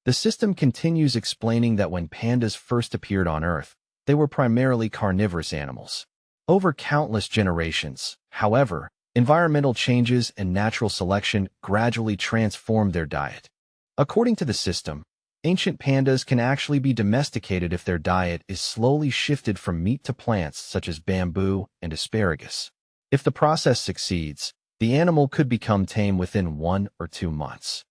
The system continues explaining that when pandas first appeared on Earth, they were primarily carnivorous animals. Over countless generations, however, environmental changes and natural selection gradually transformed their diet. According to the system, ancient pandas can actually be domesticated if their diet is slowly shifted from meat to plants such as bamboo and asparagus. If the process succeeds, the animal could become tame within 1 or 2 months.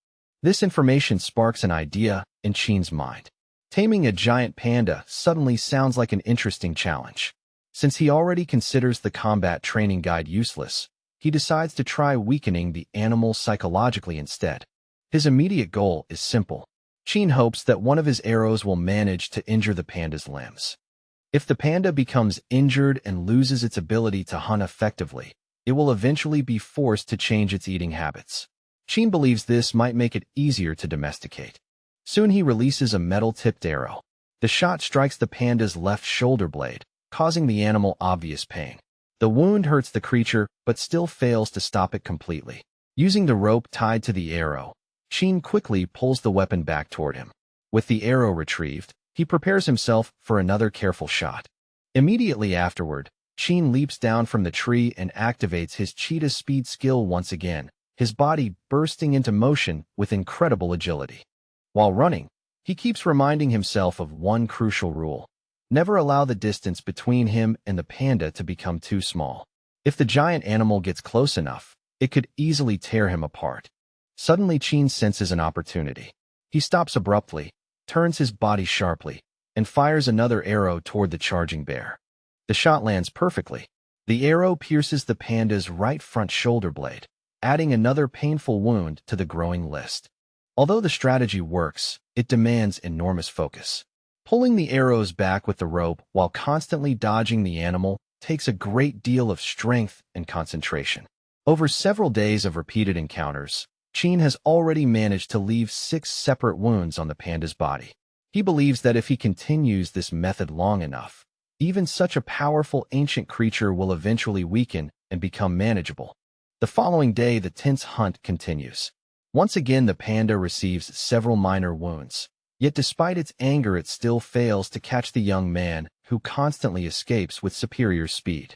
This information sparks an idea in Chin's mind. Taming a giant panda suddenly sounds like an interesting challenge. Since he already considers the combat training guide useless, he decides to try weakening the animal psychologically instead. His immediate goal is simple. Chin hopes that one of his arrows will manage to injure the panda's limbs. If the panda becomes injured and loses its ability to hunt effectively, it will eventually be forced to change its eating habits. Chin believes this might make it easier to domesticate. Soon he releases a metal-tipped arrow. The shot strikes the panda's left shoulder blade, causing the animal obvious pain. The wound hurts the creature, but still fails to stop it completely. Using the rope tied to the arrow, Chin quickly pulls the weapon back toward him. With the arrow retrieved, he prepares himself for another careful shot. Immediately afterward, Chin leaps down from the tree and activates his cheetah speed skill once again, his body bursting into motion with incredible agility. While running, he keeps reminding himself of one crucial rule. Never allow the distance between him and the panda to become too small. If the giant animal gets close enough, it could easily tear him apart. Suddenly, Chin senses an opportunity. He stops abruptly, turns his body sharply, and fires another arrow toward the charging bear. The shot lands perfectly. The arrow pierces the panda's right front shoulder blade, adding another painful wound to the growing list. Although the strategy works, it demands enormous focus. Pulling the arrows back with the rope while constantly dodging the animal takes a great deal of strength and concentration. Over several days of repeated encounters, Chin has already managed to leave 6 separate wounds on the panda's body. He believes that if he continues this method long enough, even such a powerful ancient creature will eventually weaken and become manageable. The following day, the tense hunt continues. Once again, the panda receives several minor wounds. Yet despite its anger, it still fails to catch the young man, who constantly escapes with superior speed.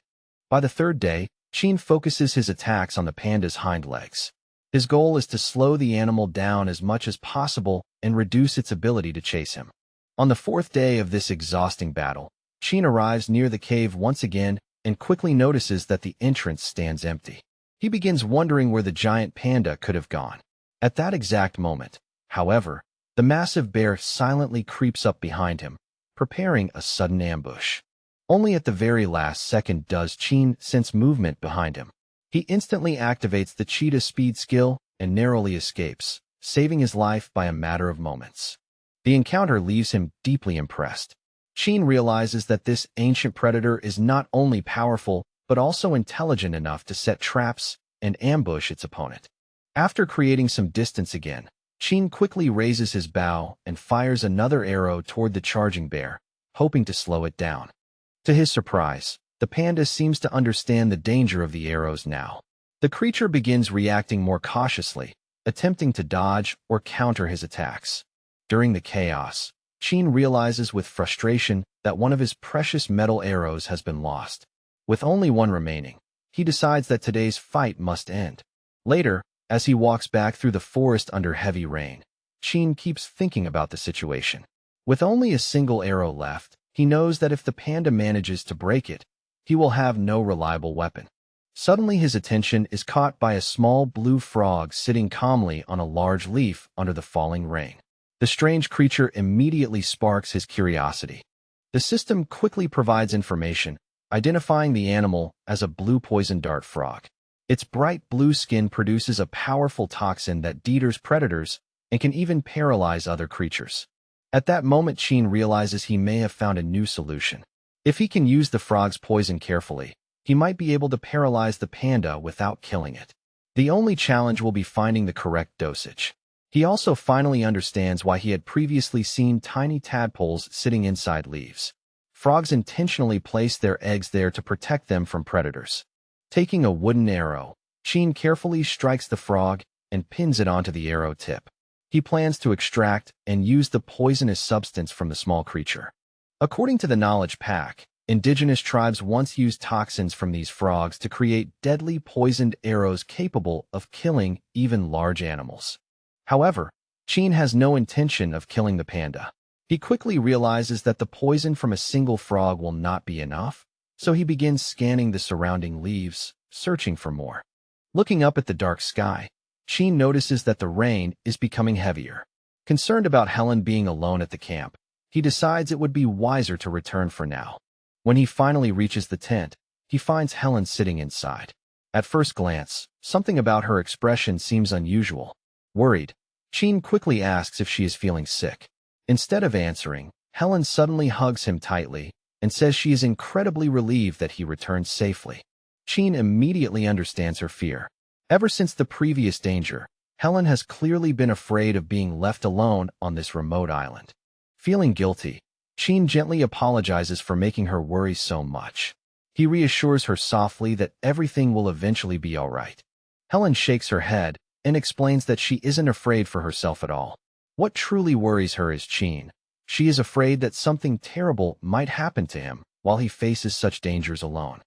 By the 3rd day, Chin focuses his attacks on the panda's hind legs. His goal is to slow the animal down as much as possible and reduce its ability to chase him. On the 4th day of this exhausting battle, Chin arrives near the cave once again and quickly notices that the entrance stands empty. He begins wondering where the giant panda could have gone. At that exact moment, however, the massive bear silently creeps up behind him, preparing a sudden ambush. Only at the very last second does Chin sense movement behind him. He instantly activates the cheetah speed skill and narrowly escapes, saving his life by a matter of moments. The encounter leaves him deeply impressed. Chin realizes that this ancient predator is not only powerful, but also intelligent enough to set traps and ambush its opponent. After creating some distance again, Chin quickly raises his bow and fires another arrow toward the charging bear, hoping to slow it down. To his surprise, the panda seems to understand the danger of the arrows now. The creature begins reacting more cautiously, attempting to dodge or counter his attacks. During the chaos, Chin realizes with frustration that one of his precious metal arrows has been lost. With only one remaining, he decides that today's fight must end. Later, as he walks back through the forest under heavy rain, Chin keeps thinking about the situation. With only a single arrow left, he knows that if the panda manages to break it, he will have no reliable weapon. Suddenly, his attention is caught by a small blue frog sitting calmly on a large leaf under the falling rain. The strange creature immediately sparks his curiosity. The system quickly provides information, identifying the animal as a blue poison dart frog. Its bright blue skin produces a powerful toxin that deters predators and can even paralyze other creatures. At that moment, Chin realizes he may have found a new solution. If he can use the frog's poison carefully, he might be able to paralyze the panda without killing it. The only challenge will be finding the correct dosage. He also finally understands why he had previously seen tiny tadpoles sitting inside leaves. Frogs intentionally place their eggs there to protect them from predators. Taking a wooden arrow, Chin carefully strikes the frog and pins it onto the arrow tip. He plans to extract and use the poisonous substance from the small creature. According to the knowledge pack, indigenous tribes once used toxins from these frogs to create deadly poisoned arrows capable of killing even large animals. However, Chin has no intention of killing the panda. He quickly realizes that the poison from a single frog will not be enough, so he begins scanning the surrounding leaves, searching for more. Looking up at the dark sky, Chin notices that the rain is becoming heavier. Concerned about Helen being alone at the camp, he decides it would be wiser to return for now. When he finally reaches the tent, he finds Helen sitting inside. At first glance, something about her expression seems unusual. Worried, Chin quickly asks if she is feeling sick. Instead of answering, Helen suddenly hugs him tightly and says she is incredibly relieved that he returned safely. Chin immediately understands her fear. Ever since the previous danger, Helen has clearly been afraid of being left alone on this remote island. Feeling guilty, Chin gently apologizes for making her worry so much. He reassures her softly that everything will eventually be all right. Helen shakes her head and explains that she isn't afraid for herself at all. What truly worries her is Chin. She is afraid that something terrible might happen to him while he faces such dangers alone.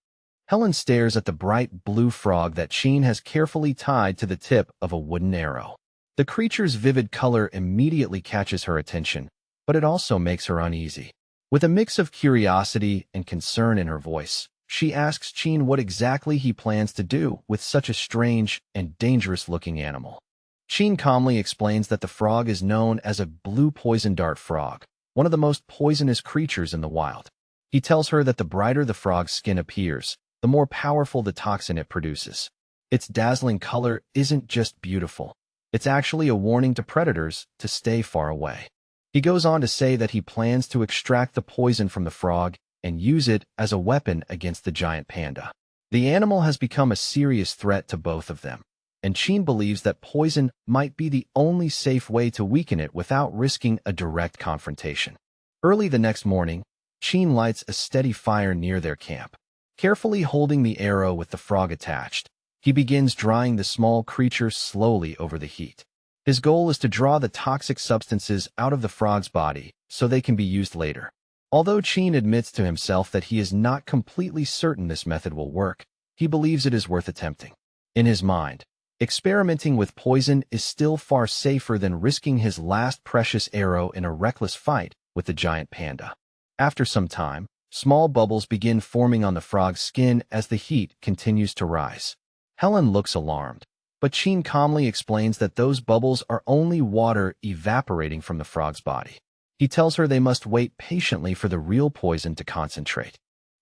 Helen stares at the bright blue frog that Chin has carefully tied to the tip of a wooden arrow. The creature's vivid color immediately catches her attention, but it also makes her uneasy. With a mix of curiosity and concern in her voice, she asks Chin what exactly he plans to do with such a strange and dangerous-looking animal. Chin calmly explains that the frog is known as a blue poison dart frog, one of the most poisonous creatures in the wild. He tells her that the brighter the frog's skin appears, the more powerful the toxin it produces. Its dazzling color isn't just beautiful. It's actually a warning to predators to stay far away. He goes on to say that he plans to extract the poison from the frog and use it as a weapon against the giant panda. The animal has become a serious threat to both of them, and Chin believes that poison might be the only safe way to weaken it without risking a direct confrontation. Early the next morning, Chin lights a steady fire near their camp. Carefully holding the arrow with the frog attached, he begins drying the small creature slowly over the heat. His goal is to draw the toxic substances out of the frog's body so they can be used later. Although Chin admits to himself that he is not completely certain this method will work, he believes it is worth attempting. In his mind, experimenting with poison is still far safer than risking his last precious arrow in a reckless fight with the giant panda. After some time, small bubbles begin forming on the frog's skin as the heat continues to rise. Helen looks alarmed, but Chin calmly explains that those bubbles are only water evaporating from the frog's body. He tells her they must wait patiently for the real poison to concentrate.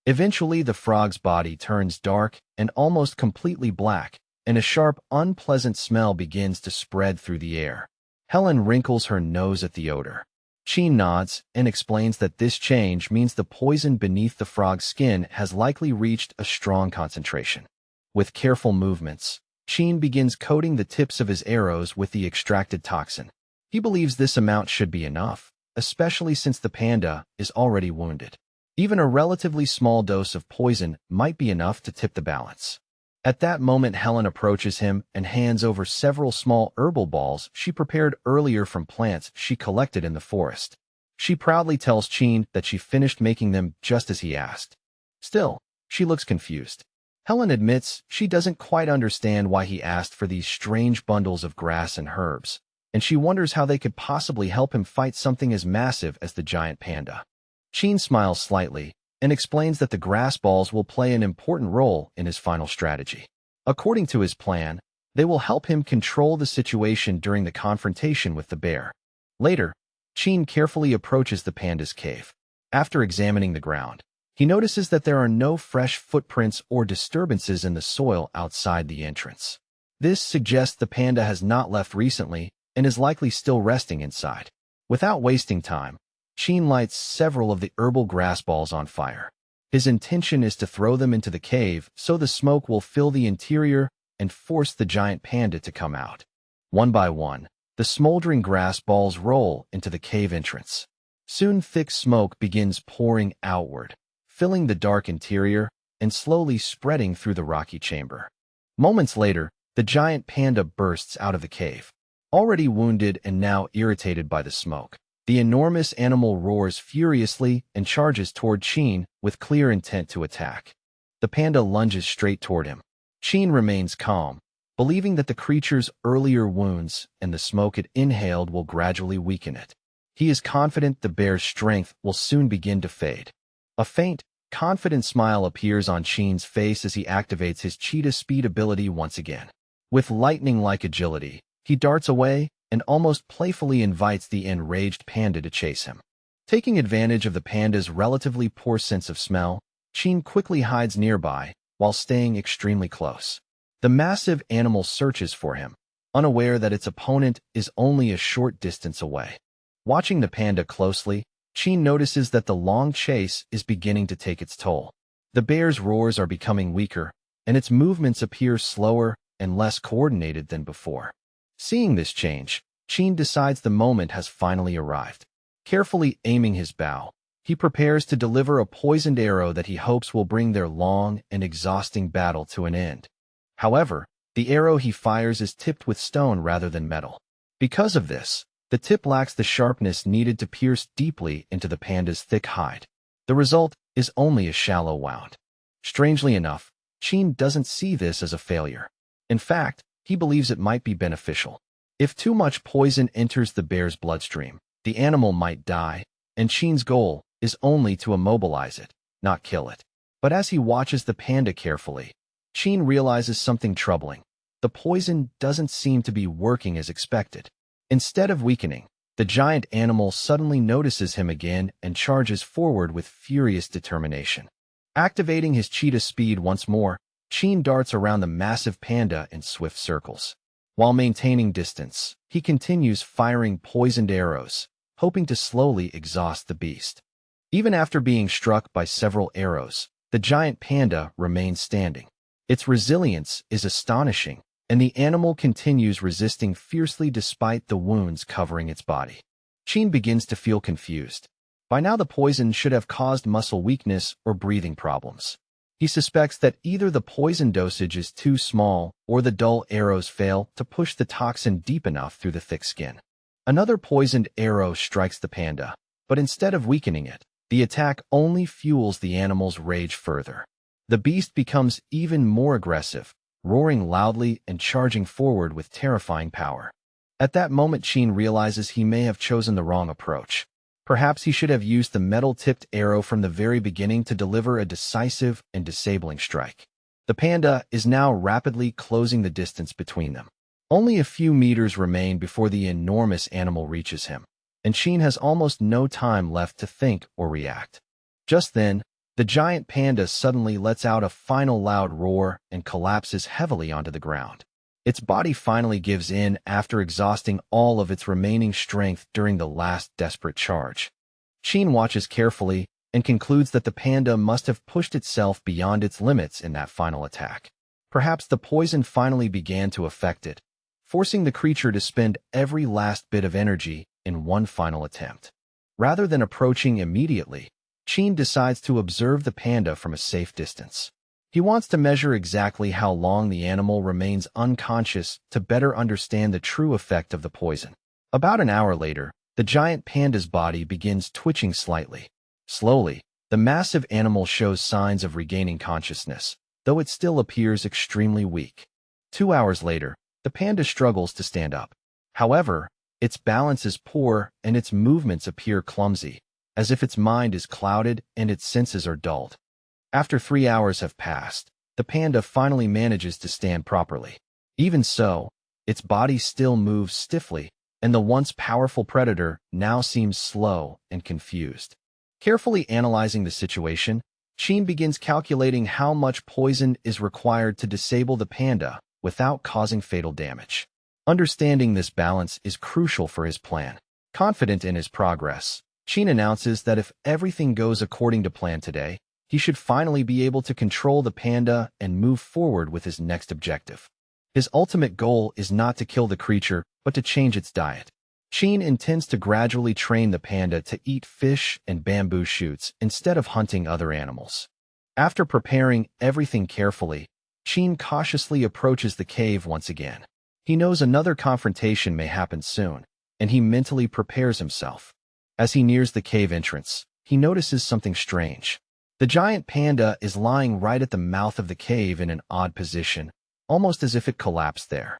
Eventually, the frog's body turns dark and almost completely black, and a sharp, unpleasant smell begins to spread through the air. Helen wrinkles her nose at the odor. Chin nods and explains that this change means the poison beneath the frog's skin has likely reached a strong concentration. With careful movements, Chin begins coating the tips of his arrows with the extracted toxin. He believes this amount should be enough, especially since the panda is already wounded. Even a relatively small dose of poison might be enough to tip the balance. At that moment, Helen approaches him and hands over several small herbal balls she prepared earlier from plants she collected in the forest. She proudly tells Chin that she finished making them just as he asked. Still, she looks confused. Helen admits she doesn't quite understand why he asked for these strange bundles of grass and herbs, and she wonders how they could possibly help him fight something as massive as the giant panda. Chin smiles slightly and explains that the grass balls will play an important role in his final strategy. According to his plan, they will help him control the situation during the confrontation with the bear. Later, Chin carefully approaches the panda's cave. After examining the ground, he notices that there are no fresh footprints or disturbances in the soil outside the entrance. This suggests the panda has not left recently and is likely still resting inside. Without wasting time, Chin lights several of the herbal grass balls on fire. His intention is to throw them into the cave so the smoke will fill the interior and force the giant panda to come out. One by one, the smoldering grass balls roll into the cave entrance. Soon thick smoke begins pouring outward, filling the dark interior and slowly spreading through the rocky chamber. Moments later, the giant panda bursts out of the cave. Already wounded and now irritated by the smoke, the enormous animal roars furiously and charges toward Qin with clear intent to attack. The panda lunges straight toward him. Qin remains calm, believing that the creature's earlier wounds and the smoke it inhaled will gradually weaken it. He is confident the bear's strength will soon begin to fade. A faint, confident smile appears on Qin's face as he activates his cheetah speed ability once again. With lightning-like agility, he darts away and almost playfully invites the enraged panda to chase him. Taking advantage of the panda's relatively poor sense of smell, Qin quickly hides nearby while staying extremely close. The massive animal searches for him, unaware that its opponent is only a short distance away. Watching the panda closely, Qin notices that the long chase is beginning to take its toll. The bear's roars are becoming weaker, and its movements appear slower and less coordinated than before. Seeing this change, Qin decides the moment has finally arrived. Carefully aiming his bow, he prepares to deliver a poisoned arrow that he hopes will bring their long and exhausting battle to an end. However, the arrow he fires is tipped with stone rather than metal. Because of this, the tip lacks the sharpness needed to pierce deeply into the panda's thick hide. The result is only a shallow wound. Strangely enough, Qin doesn't see this as a failure. In fact, he believes it might be beneficial. If too much poison enters the bear's bloodstream, the animal might die, and Qin's goal is only to immobilize it, not kill it. But as he watches the panda carefully, Qin realizes something troubling. The poison doesn't seem to be working as expected. Instead of weakening, the giant animal suddenly notices him again and charges forward with furious determination. Activating his cheetah speed once more, Qin darts around the massive panda in swift circles. While maintaining distance, he continues firing poisoned arrows, hoping to slowly exhaust the beast. Even after being struck by several arrows, the giant panda remains standing. Its resilience is astonishing, and the animal continues resisting fiercely despite the wounds covering its body. Qin begins to feel confused. By now the poison should have caused muscle weakness or breathing problems. He suspects that either the poison dosage is too small or the dull arrows fail to push the toxin deep enough through the thick skin. Another poisoned arrow strikes the panda, but instead of weakening it, the attack only fuels the animal's rage further. The beast becomes even more aggressive, roaring loudly and charging forward with terrifying power. At that moment, Qin realizes he may have chosen the wrong approach. Perhaps he should have used the metal-tipped arrow from the very beginning to deliver a decisive and disabling strike. The panda is now rapidly closing the distance between them. Only a few meters remain before the enormous animal reaches him, and Qin has almost no time left to think or react. Just then, the giant panda suddenly lets out a final loud roar and collapses heavily onto the ground. Its body finally gives in after exhausting all of its remaining strength during the last desperate charge. Qin watches carefully and concludes that the panda must have pushed itself beyond its limits in that final attack. Perhaps the poison finally began to affect it, forcing the creature to spend every last bit of energy in one final attempt. Rather than approaching immediately, Qin decides to observe the panda from a safe distance. He wants to measure exactly how long the animal remains unconscious to better understand the true effect of the poison. About an hour later, the giant panda's body begins twitching slightly. Slowly, the massive animal shows signs of regaining consciousness, though it still appears extremely weak. 2 hours later, the panda struggles to stand up. However, its balance is poor and its movements appear clumsy, as if its mind is clouded and its senses are dulled. After 3 hours have passed, the panda finally manages to stand properly. Even so, its body still moves stiffly, and the once powerful predator now seems slow and confused. Carefully analyzing the situation, Qin begins calculating how much poison is required to disable the panda without causing fatal damage. Understanding this balance is crucial for his plan. Confident in his progress, Qin announces that if everything goes according to plan today, he should finally be able to control the panda and move forward with his next objective. His ultimate goal is not to kill the creature, but to change its diet. Qin intends to gradually train the panda to eat fish and bamboo shoots instead of hunting other animals. After preparing everything carefully, Qin cautiously approaches the cave once again. He knows another confrontation may happen soon, and he mentally prepares himself. As he nears the cave entrance, he notices something strange. The giant panda is lying right at the mouth of the cave in an odd position, almost as if it collapsed there.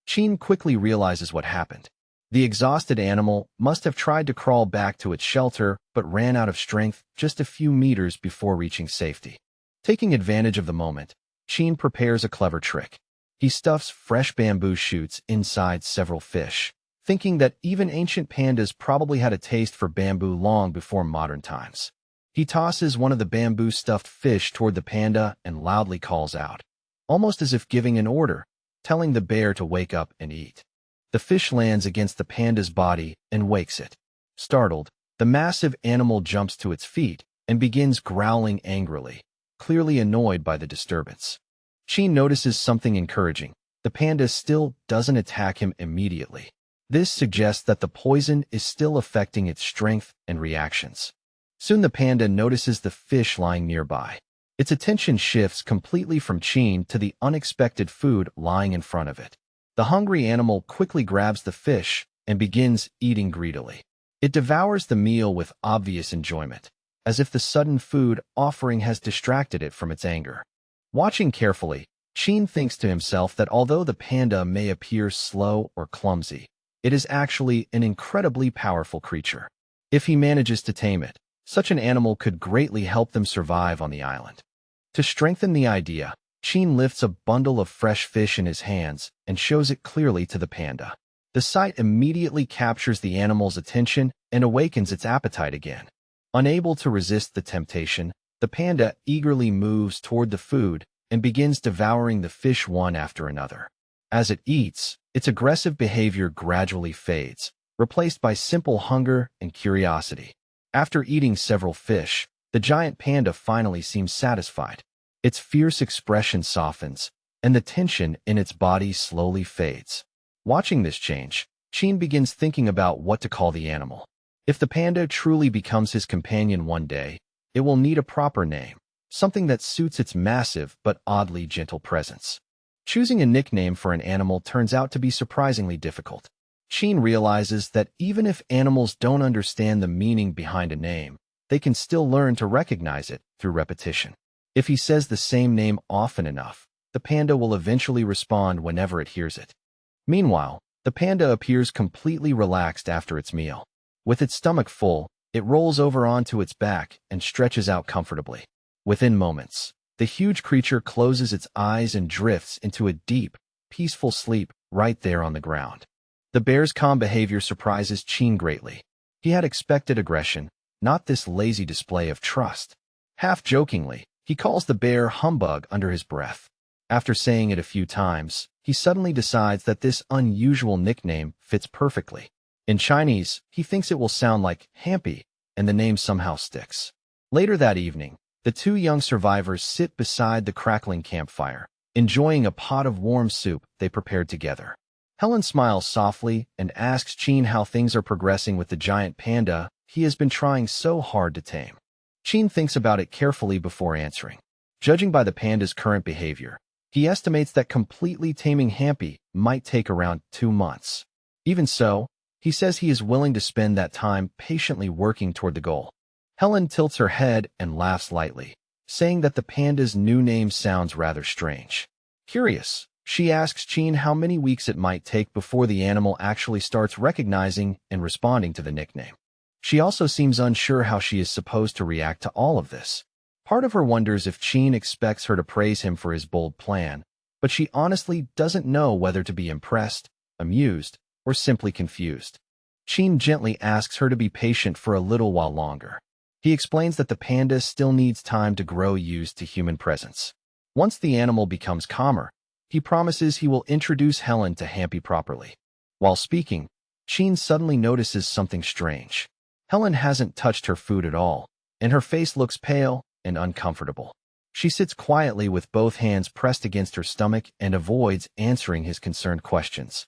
Chin quickly realizes what happened. The exhausted animal must have tried to crawl back to its shelter but ran out of strength just a few meters before reaching safety. Taking advantage of the moment, Chin prepares a clever trick. He stuffs fresh bamboo shoots inside several fish, thinking that even ancient pandas probably had a taste for bamboo long before modern times. He tosses one of the bamboo-stuffed fish toward the panda and loudly calls out, almost as if giving an order, telling the bear to wake up and eat. The fish lands against the panda's body and wakes it. Startled, the massive animal jumps to its feet and begins growling angrily, clearly annoyed by the disturbance. Chin notices something encouraging. The panda still doesn't attack him immediately. This suggests that the poison is still affecting its strength and reactions. Soon the panda notices the fish lying nearby. Its attention shifts completely from Chin to the unexpected food lying in front of it. The hungry animal quickly grabs the fish and begins eating greedily. It devours the meal with obvious enjoyment, as if the sudden food offering has distracted it from its anger. Watching carefully, Chin thinks to himself that although the panda may appear slow or clumsy, it is actually an incredibly powerful creature. If he manages to tame it, such an animal could greatly help them survive on the island. To strengthen the idea, Chin lifts a bundle of fresh fish in his hands and shows it clearly to the panda. The sight immediately captures the animal's attention and awakens its appetite again. Unable to resist the temptation, the panda eagerly moves toward the food and begins devouring the fish one after another. As it eats, its aggressive behavior gradually fades, replaced by simple hunger and curiosity. After eating several fish, the giant panda finally seems satisfied. Its fierce expression softens, and the tension in its body slowly fades. Watching this change, Chin begins thinking about what to call the animal. If the panda truly becomes his companion one day, it will need a proper name, something that suits its massive but oddly gentle presence. Choosing a nickname for an animal turns out to be surprisingly difficult. Chin realizes that even if animals don't understand the meaning behind a name, they can still learn to recognize it through repetition. If he says the same name often enough, the panda will eventually respond whenever it hears it. Meanwhile, the panda appears completely relaxed after its meal. With its stomach full, it rolls over onto its back and stretches out comfortably. Within moments, the huge creature closes its eyes and drifts into a deep, peaceful sleep right there on the ground. The bear's calm behavior surprises Chin greatly. He had expected aggression, not this lazy display of trust. Half-jokingly, he calls the bear humbug under his breath. After saying it a few times, he suddenly decides that this unusual nickname fits perfectly. In Chinese, he thinks it will sound like Hampy, and the name somehow sticks. Later that evening, the two young survivors sit beside the crackling campfire, enjoying a pot of warm soup they prepared together. Helen smiles softly and asks Chin how things are progressing with the giant panda he has been trying so hard to tame. Chin thinks about it carefully before answering. Judging by the panda's current behavior, he estimates that completely taming Hampy might take around 2 months. Even so, he says he is willing to spend that time patiently working toward the goal. Helen tilts her head and laughs lightly, saying that the panda's new name sounds rather strange. Curious, she asks Chin how many weeks it might take before the animal actually starts recognizing and responding to the nickname. She also seems unsure how she is supposed to react to all of this. Part of her wonders if Chin expects her to praise him for his bold plan, but she honestly doesn't know whether to be impressed, amused, or simply confused. Chin gently asks her to be patient for a little while longer. He explains that the panda still needs time to grow used to human presence. Once the animal becomes calmer, he promises he will introduce Helen to Hampy properly. While speaking, Chin suddenly notices something strange. Helen hasn't touched her food at all, and her face looks pale and uncomfortable. She sits quietly with both hands pressed against her stomach and avoids answering his concerned questions.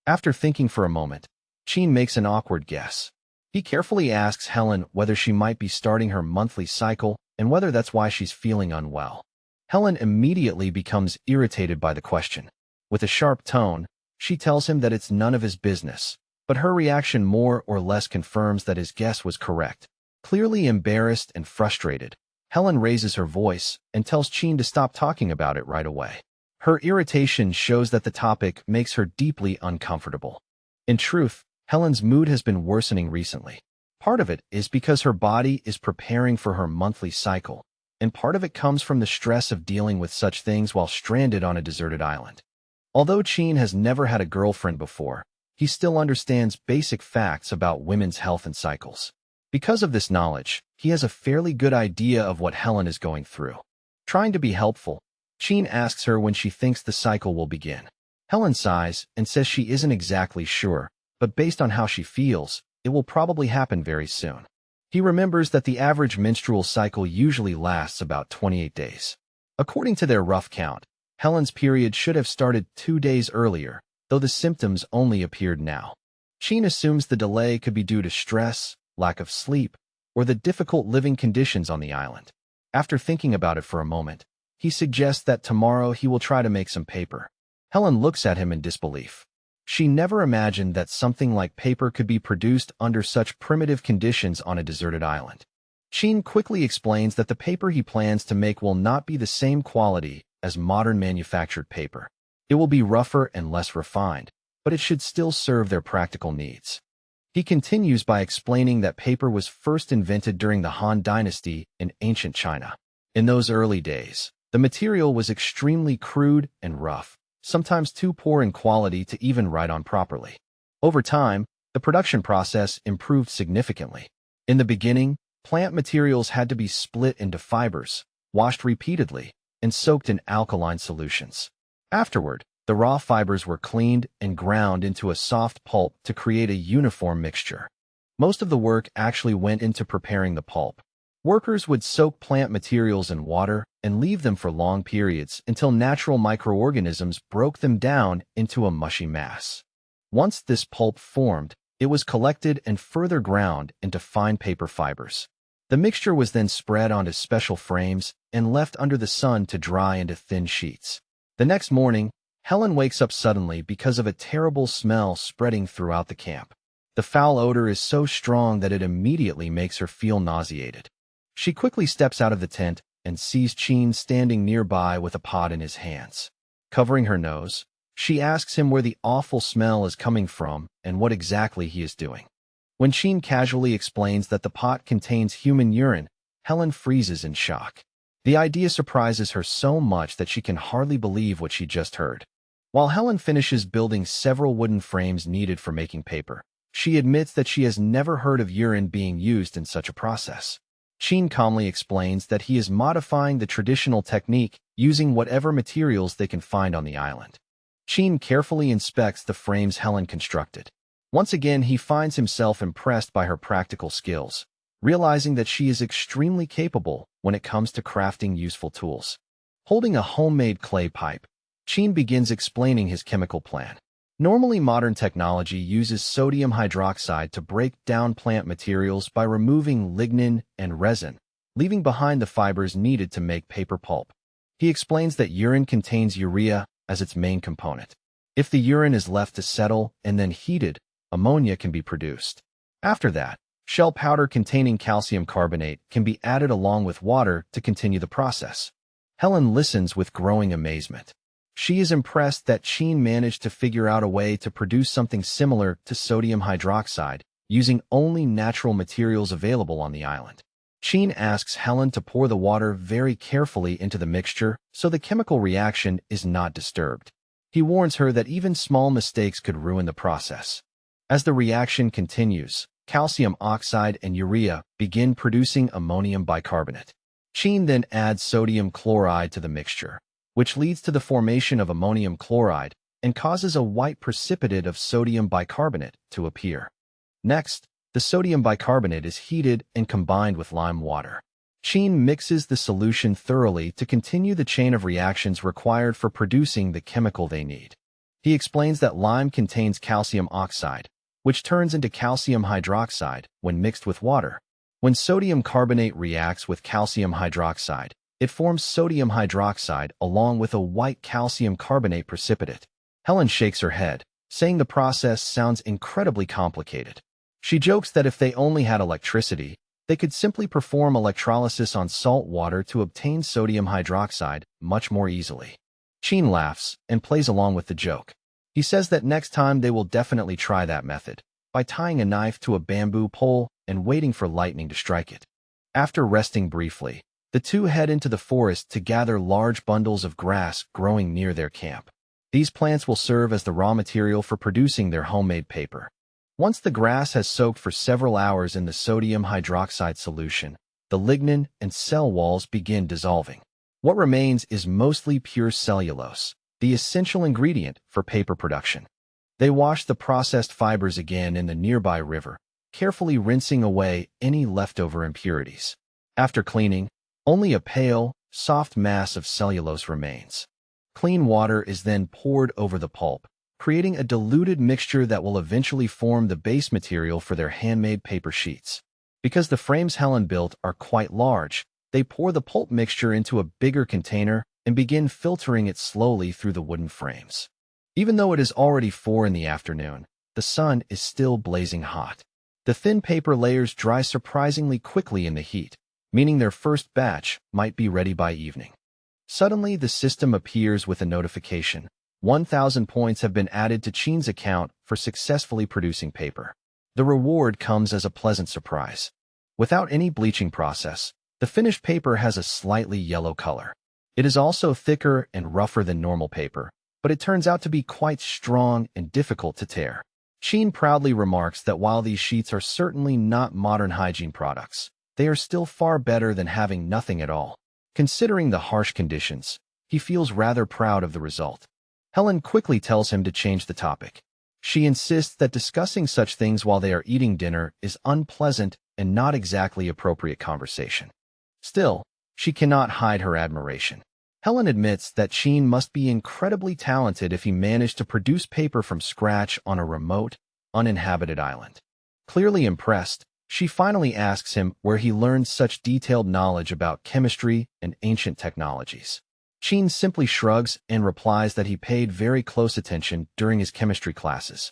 After thinking for a moment, Chin makes an awkward guess. He carefully asks Helen whether she might be starting her monthly cycle and whether that's why she's feeling unwell. Helen immediately becomes irritated by the question. With a sharp tone, She tells him that it's none of his business, but her reaction more or less confirms that his guess was correct. Clearly embarrassed and frustrated, Helen raises her voice and tells Chin to stop talking about it right away. Her irritation shows that the topic makes her deeply uncomfortable. In truth, Helen's mood has been worsening recently. Part of it is because her body is preparing for her monthly cycle, and part of it comes from the stress of dealing with such things while stranded on a deserted island. Although Chin has never had a girlfriend before, he still understands basic facts about women's health and cycles. Because of this knowledge, he has a fairly good idea of what Helen is going through. Trying to be helpful, Chin asks her when she thinks the cycle will begin. Helen sighs and says she isn't exactly sure, but based on how she feels, it will probably happen very soon. He remembers that the average menstrual cycle usually lasts about 28 days. According to their rough count, Helen's period should have started 2 days earlier, though the symptoms only appeared now. Chin assumes the delay could be due to stress, lack of sleep, or the difficult living conditions on the island. After thinking about it for a moment, he suggests that tomorrow he will try to make some paper. Helen looks at him in disbelief. She never imagined that something like paper could be produced under such primitive conditions on a deserted island. Chin quickly explains that the paper he plans to make will not be the same quality as modern manufactured paper. It will be rougher and less refined, but it should still serve their practical needs. He continues by explaining that paper was first invented during the Han Dynasty in ancient China. In those early days, the material was extremely crude and rough, sometimes too poor in quality to even write on properly. Over time, the production process improved significantly. In the beginning, plant materials had to be split into fibers, washed repeatedly, and soaked in alkaline solutions. Afterward, the raw fibers were cleaned and ground into a soft pulp to create a uniform mixture. Most of the work actually went into preparing the pulp. Workers would soak plant materials in water and leave them for long periods until natural microorganisms broke them down into a mushy mass. Once this pulp formed, it was collected and further ground into fine paper fibers. The mixture was then spread onto special frames and left under the sun to dry into thin sheets. The next morning, Helen wakes up suddenly because of a terrible smell spreading throughout the camp. The foul odor is so strong that it immediately makes her feel nauseated. She quickly steps out of the tent and sees Chin standing nearby with a pot in his hands. Covering her nose, she asks him where the awful smell is coming from and what exactly he is doing. When Chin casually explains that the pot contains human urine, Helen freezes in shock. The idea surprises her so much that she can hardly believe what she just heard. While Helen finishes building several wooden frames needed for making paper, she admits that she has never heard of urine being used in such a process. Chin calmly explains that he is modifying the traditional technique using whatever materials they can find on the island. Chin carefully inspects the frames Helen constructed. Once again, he finds himself impressed by her practical skills, realizing that she is extremely capable when it comes to crafting useful tools. Holding a homemade clay pipe, Chin begins explaining his chemical plan. Normally, modern technology uses sodium hydroxide to break down plant materials by removing lignin and resin, leaving behind the fibers needed to make paper pulp. He explains that urine contains urea as its main component. If the urine is left to settle and then heated, ammonia can be produced. After that, shell powder containing calcium carbonate can be added along with water to continue the process. Helen listens with growing amazement. She is impressed that Chin managed to figure out a way to produce something similar to sodium hydroxide using only natural materials available on the island. Chin asks Helen to pour the water very carefully into the mixture so the chemical reaction is not disturbed. He warns her that even small mistakes could ruin the process. As the reaction continues, calcium oxide and urea begin producing ammonium bicarbonate. Chin then adds sodium chloride to the mixture, which leads to the formation of ammonium chloride and causes a white precipitate of sodium bicarbonate to appear. Next, the sodium bicarbonate is heated and combined with lime water. Chin mixes the solution thoroughly to continue the chain of reactions required for producing the chemical they need. He explains that lime contains calcium oxide, which turns into calcium hydroxide when mixed with water. When sodium carbonate reacts with calcium hydroxide, it forms sodium hydroxide along with a white calcium carbonate precipitate. Helen shakes her head, saying the process sounds incredibly complicated. She jokes that if they only had electricity, they could simply perform electrolysis on salt water to obtain sodium hydroxide much more easily. Chin laughs and plays along with the joke. He says that next time they will definitely try that method, by tying a knife to a bamboo pole and waiting for lightning to strike it. After resting briefly, the two head into the forest to gather large bundles of grass growing near their camp. These plants will serve as the raw material for producing their homemade paper. Once the grass has soaked for several hours in the sodium hydroxide solution, the lignin and cell walls begin dissolving. What remains is mostly pure cellulose, the essential ingredient for paper production. They wash the processed fibers again in the nearby river, carefully rinsing away any leftover impurities. After cleaning, only a pale, soft mass of cellulose remains. Clean water is then poured over the pulp, creating a diluted mixture that will eventually form the base material for their handmade paper sheets. Because the frames Helen built are quite large, they pour the pulp mixture into a bigger container and begin filtering it slowly through the wooden frames. Even though it is already 4 in the afternoon, the sun is still blazing hot. The thin paper layers dry surprisingly quickly in the heat, meaning their first batch might be ready by evening. Suddenly, the system appears with a notification. 1,000 points have been added to Chin's account for successfully producing paper. The reward comes as a pleasant surprise. Without any bleaching process, the finished paper has a slightly yellow color. It is also thicker and rougher than normal paper, but it turns out to be quite strong and difficult to tear. Chin proudly remarks that while these sheets are certainly not modern hygiene products, they are still far better than having nothing at all. Considering the harsh conditions, he feels rather proud of the result. Helen quickly tells him to change the topic. She insists that discussing such things while they are eating dinner is unpleasant and not exactly appropriate conversation. Still, she cannot hide her admiration. Helen admits that Chin must be incredibly talented if he managed to produce paper from scratch on a remote, uninhabited island. Clearly impressed, she finally asks him where he learned such detailed knowledge about chemistry and ancient technologies. Chin simply shrugs and replies that he paid very close attention during his chemistry classes.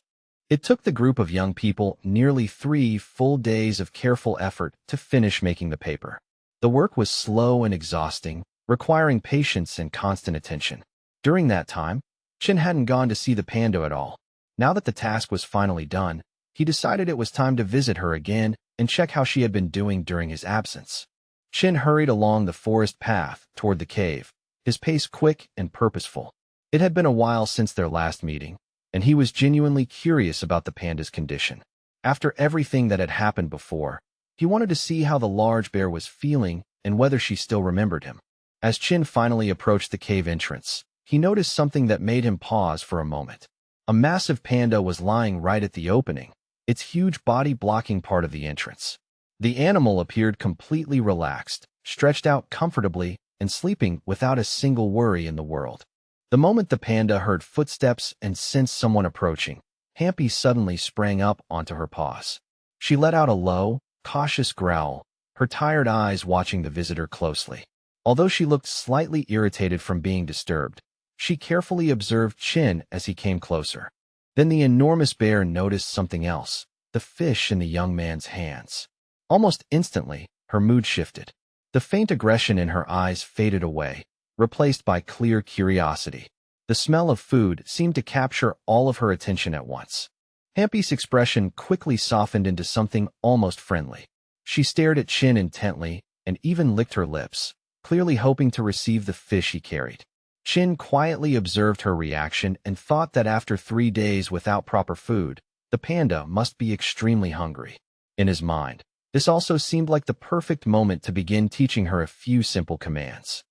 It took the group of young people nearly 3 full days of careful effort to finish making the paper. The work was slow and exhausting, requiring patience and constant attention. During that time, Chin hadn't gone to see the panda at all. Now that the task was finally done, he decided it was time to visit her again and check how she had been doing during his absence. Chin hurried along the forest path toward the cave, his pace quick and purposeful. It had been a while since their last meeting, and he was genuinely curious about the panda's condition. After everything that had happened before, he wanted to see how the large bear was feeling and whether she still remembered him. As Chin finally approached the cave entrance, he noticed something that made him pause for a moment. A massive panda was lying right at the opening, its huge body blocking part of the entrance. The animal appeared completely relaxed, stretched out comfortably, and sleeping without a single worry in the world. The moment the panda heard footsteps and sensed someone approaching, Hampy suddenly sprang up onto her paws. She let out a low, cautious growl, her tired eyes watching the visitor closely. Although she looked slightly irritated from being disturbed, she carefully observed Chin as he came closer. Then the enormous bear noticed something else, the fish in the young man's hands. Almost instantly, her mood shifted. The faint aggression in her eyes faded away, replaced by clear curiosity. The smell of food seemed to capture all of her attention at once. Hampy's expression quickly softened into something almost friendly. She stared at Chin intently and even licked her lips, clearly hoping to receive the fish he carried. Chin quietly observed her reaction and thought that after 3 days without proper food, the panda must be extremely hungry. In his mind, this also seemed like the perfect moment to begin teaching her a few simple commands.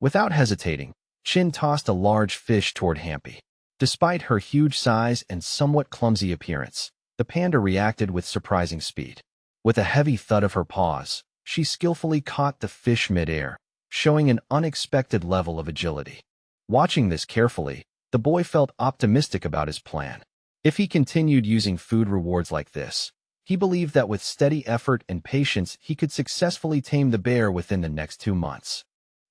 Without hesitating, Chin tossed a large fish toward Hampy. Despite her huge size and somewhat clumsy appearance, the panda reacted with surprising speed. With a heavy thud of her paws, she skillfully caught the fish midair, showing an unexpected level of agility. Watching this carefully, the boy felt optimistic about his plan. If he continued using food rewards like this, he believed that with steady effort and patience he could successfully tame the bear within the next 2 months.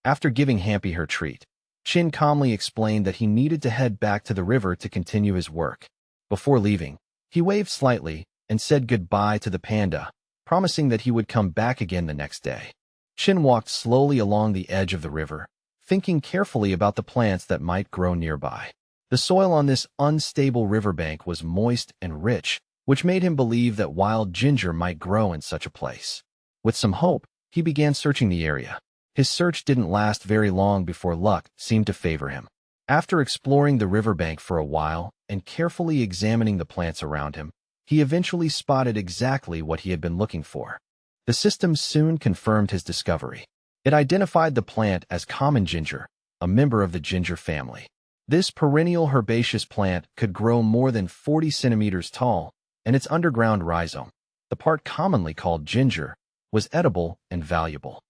After giving Hampy her treat, Chin calmly explained that he needed to head back to the river to continue his work. Before leaving, he waved slightly and said goodbye to the panda, promising that he would come back again the next day. Chin walked slowly along the edge of the river, thinking carefully about the plants that might grow nearby. The soil on this unstable riverbank was moist and rich, which made him believe that wild ginger might grow in such a place. With some hope, he began searching the area. His search didn't last very long before luck seemed to favor him. After exploring the riverbank for a while and carefully examining the plants around him, he eventually spotted exactly what he had been looking for. The system soon confirmed his discovery. It identified the plant as common ginger, a member of the ginger family. This perennial herbaceous plant could grow more than 40 centimeters tall, and its underground rhizome, the part commonly called ginger, was edible and valuable.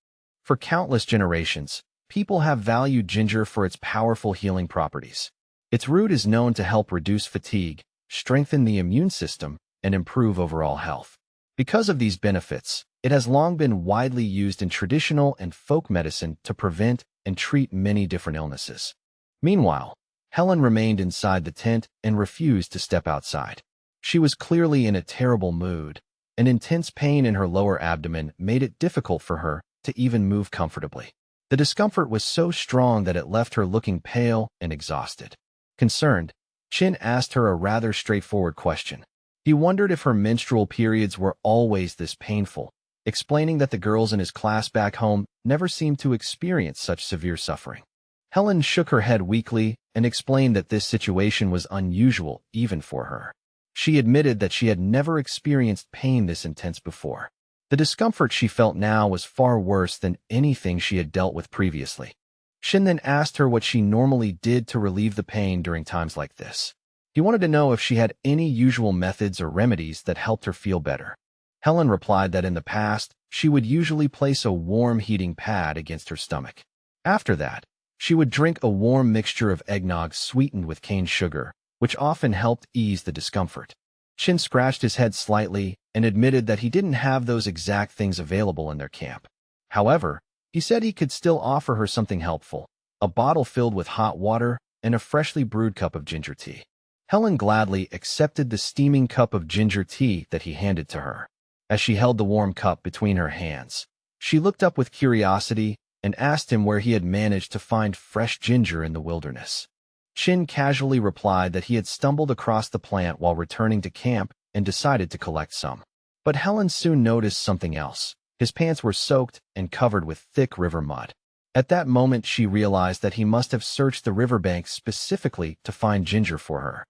For countless generations, people have valued ginger for its powerful healing properties. Its root is known to help reduce fatigue, strengthen the immune system, and improve overall health. Because of these benefits, it has long been widely used in traditional and folk medicine to prevent and treat many different illnesses. Meanwhile, Helen remained inside the tent and refused to step outside. She was clearly in a terrible mood. An intense pain in her lower abdomen made it difficult for her to even move comfortably. The discomfort was so strong that it left her looking pale and exhausted. Concerned, Chin asked her a rather straightforward question. He wondered if her menstrual periods were always this painful, explaining that the girls in his class back home never seemed to experience such severe suffering. Helen shook her head weakly and explained that this situation was unusual even for her. She admitted that she had never experienced pain this intense before. The discomfort she felt now was far worse than anything she had dealt with previously. Shin then asked her what she normally did to relieve the pain during times like this. He wanted to know if she had any usual methods or remedies that helped her feel better. Helen replied that in the past, she would usually place a warm heating pad against her stomach. After that, she would drink a warm mixture of eggnog sweetened with cane sugar, which often helped ease the discomfort. Chin scratched his head slightly and admitted that he didn't have those exact things available in their camp. However, he said he could still offer her something helpful, a bottle filled with hot water and a freshly brewed cup of ginger tea. Helen gladly accepted the steaming cup of ginger tea that he handed to her. As she held the warm cup between her hands, she looked up with curiosity and asked him where he had managed to find fresh ginger in the wilderness. Chin casually replied that he had stumbled across the plant while returning to camp and decided to collect some. But Helen soon noticed something else. His pants were soaked and covered with thick river mud. At that moment, she realized that he must have searched the riverbank specifically to find ginger for her.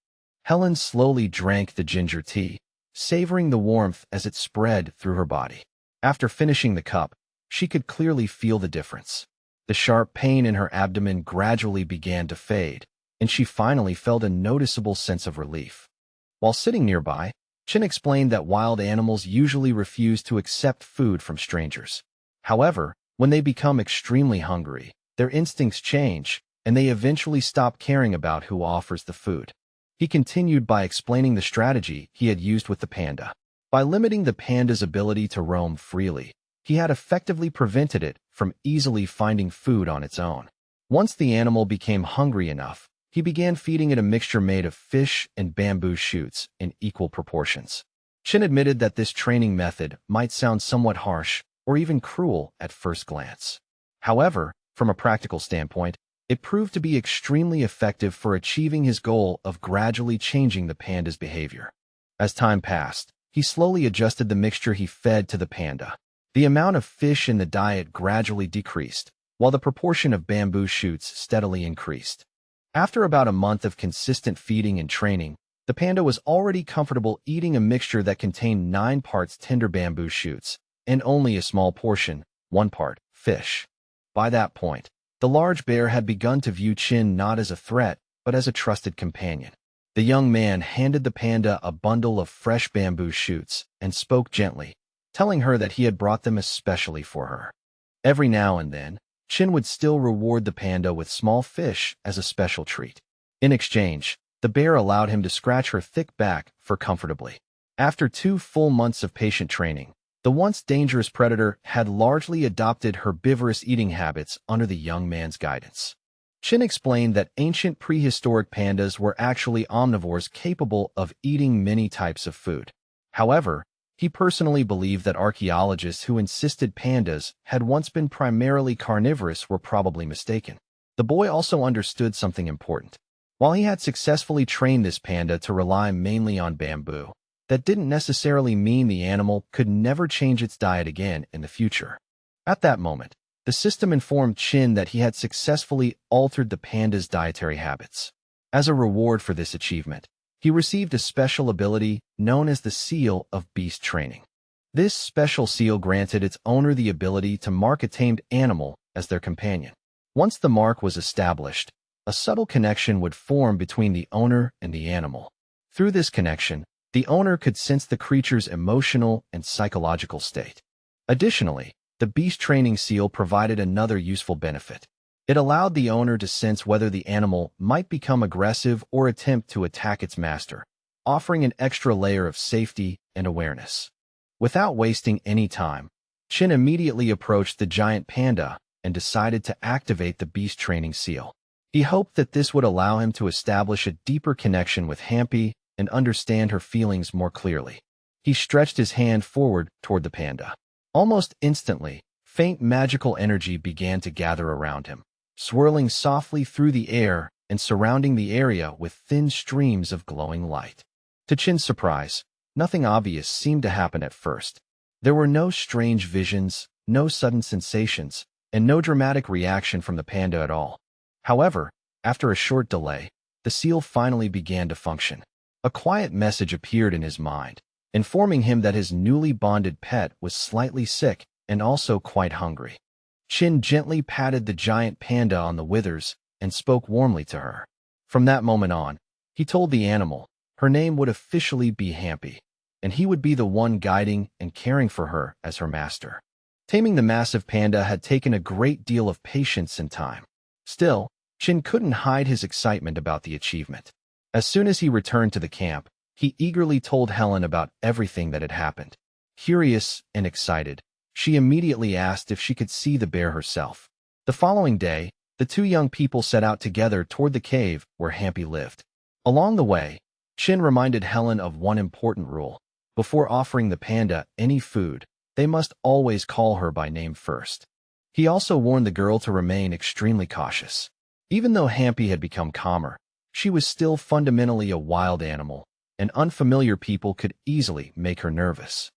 Helen slowly drank the ginger tea, savoring the warmth as it spread through her body. After finishing the cup, she could clearly feel the difference. The sharp pain in her abdomen gradually began to fade, and she finally felt a noticeable sense of relief. While sitting nearby, Chin explained that wild animals usually refuse to accept food from strangers. However, when they become extremely hungry, their instincts change, and they eventually stop caring about who offers the food. He continued by explaining the strategy he had used with the panda. By limiting the panda's ability to roam freely, he had effectively prevented it from easily finding food on its own. Once the animal became hungry enough, he began feeding it a mixture made of fish and bamboo shoots in equal proportions. Chin admitted that this training method might sound somewhat harsh or even cruel at first glance. However, from a practical standpoint, it proved to be extremely effective for achieving his goal of gradually changing the panda's behavior. As time passed, he slowly adjusted the mixture he fed to the panda. The amount of fish in the diet gradually decreased, while the proportion of bamboo shoots steadily increased. After about a month of consistent feeding and training, the panda was already comfortable eating a mixture that contained 9 parts tender bamboo shoots and only a small portion, 1 part, fish. By that point, the large bear had begun to view Chin not as a threat, but as a trusted companion. The young man handed the panda a bundle of fresh bamboo shoots and spoke gently, telling her that he had brought them especially for her. Every now and then, Chin would still reward the panda with small fish as a special treat. In exchange, the bear allowed him to scratch her thick back for comfortably. After 2 full months of patient training, the once dangerous predator had largely adopted herbivorous eating habits under the young man's guidance. Chin explained that ancient prehistoric pandas were actually omnivores capable of eating many types of food. However, he personally believed that archaeologists who insisted pandas had once been primarily carnivorous were probably mistaken. The boy also understood something important. While he had successfully trained this panda to rely mainly on bamboo, that didn't necessarily mean the animal could never change its diet again in the future. At that moment, the system informed Chin that he had successfully altered the panda's dietary habits. As a reward for this achievement, he received a special ability known as the Seal of Beast Training. This special seal granted its owner the ability to mark a tamed animal as their companion. Once the mark was established, a subtle connection would form between the owner and the animal. Through this connection, the owner could sense the creature's emotional and psychological state. Additionally, the beast training seal provided another useful benefit. It allowed the owner to sense whether the animal might become aggressive or attempt to attack its master, offering an extra layer of safety and awareness. Without wasting any time, Chin immediately approached the giant panda and decided to activate the beast training seal. He hoped that this would allow him to establish a deeper connection with Hampy and understand her feelings more clearly. He stretched his hand forward toward the panda. Almost instantly, faint magical energy began to gather around him, swirling softly through the air and surrounding the area with thin streams of glowing light. To Chin's surprise, nothing obvious seemed to happen at first. There were no strange visions, no sudden sensations, and no dramatic reaction from the panda at all. However, after a short delay, the seal finally began to function. A quiet message appeared in his mind, informing him that his newly bonded pet was slightly sick and also quite hungry. Chin gently patted the giant panda on the withers and spoke warmly to her. From that moment on, he told the animal her name would officially be Hampy, and he would be the one guiding and caring for her as her master. Taming the massive panda had taken a great deal of patience and time. Still, Chin couldn't hide his excitement about the achievement. As soon as he returned to the camp, he eagerly told Helen about everything that had happened. Curious and excited, she immediately asked if she could see the bear herself. The following day, the two young people set out together toward the cave where Hampy lived. Along the way, Chin reminded Helen of one important rule. Before offering the panda any food, they must always call her by name first. He also warned the girl to remain extremely cautious. Even though Hampy had become calmer, she was still fundamentally a wild animal, and unfamiliar people could easily make her nervous.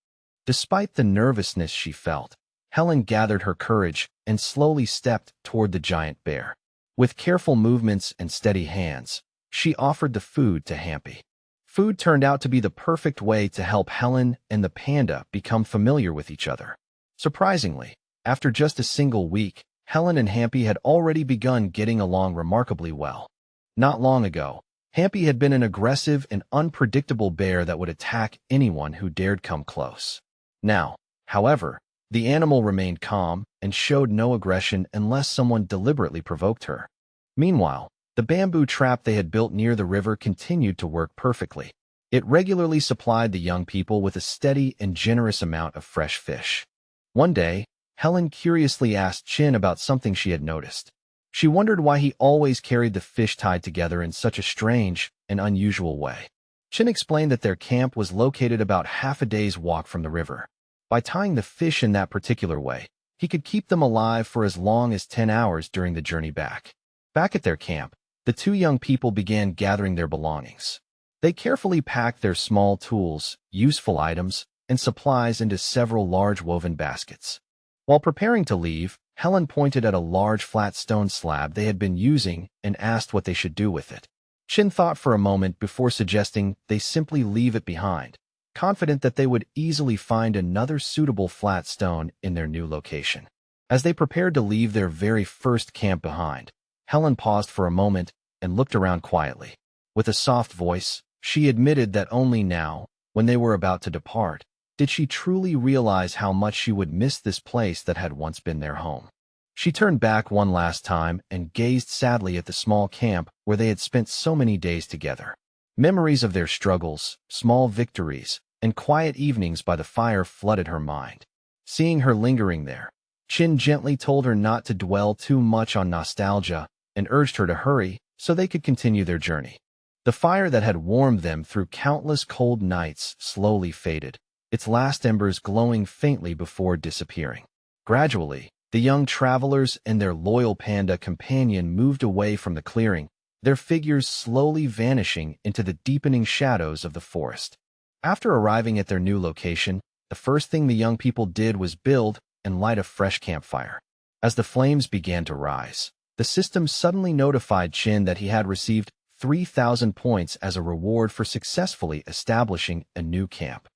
Despite the nervousness she felt, Helen gathered her courage and slowly stepped toward the giant bear. With careful movements and steady hands, she offered the food to Hampy. Food turned out to be the perfect way to help Helen and the panda become familiar with each other. Surprisingly, after just a single week, Helen and Hampy had already begun getting along remarkably well. Not long ago, Hampy had been an aggressive and unpredictable bear that would attack anyone who dared come close. Now, however, the animal remained calm and showed no aggression unless someone deliberately provoked her. Meanwhile, the bamboo trap they had built near the river continued to work perfectly. It regularly supplied the young people with a steady and generous amount of fresh fish. One day, Helen curiously asked Chin about something she had noticed. She wondered why he always carried the fish tied together in such a strange and unusual way. Chin explained that their camp was located about half a day's walk from the river. By tying the fish in that particular way, he could keep them alive for as long as 10 hours during the journey back. Back at their camp, the two young people began gathering their belongings. They carefully packed their small tools, useful items, and supplies into several large woven baskets. While preparing to leave, Helen pointed at a large flat stone slab they had been using and asked what they should do with it. Chin thought for a moment before suggesting they simply leave it behind, confident that they would easily find another suitable flat stone in their new location. As they prepared to leave their very first camp behind, Helen paused for a moment and looked around quietly. With a soft voice, she admitted that only now, when they were about to depart, did she truly realize how much she would miss this place that had once been their home. She turned back one last time and gazed sadly at the small camp where they had spent so many days together. Memories of their struggles, small victories, and quiet evenings by the fire flooded her mind. Seeing her lingering there, Chin gently told her not to dwell too much on nostalgia and urged her to hurry so they could continue their journey. The fire that had warmed them through countless cold nights slowly faded, its last embers glowing faintly before disappearing. Gradually, the young travelers and their loyal panda companion moved away from the clearing, their figures slowly vanishing into the deepening shadows of the forest. After arriving at their new location, the first thing the young people did was build and light a fresh campfire. As the flames began to rise, the system suddenly notified Chin that he had received 3,000 points as a reward for successfully establishing a new camp.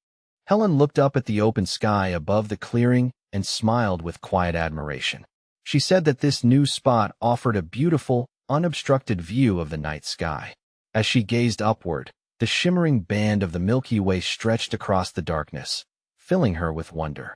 Helen looked up at the open sky above the clearing and smiled with quiet admiration. She said that this new spot offered a beautiful, unobstructed view of the night sky. As she gazed upward, the shimmering band of the Milky Way stretched across the darkness, filling her with wonder.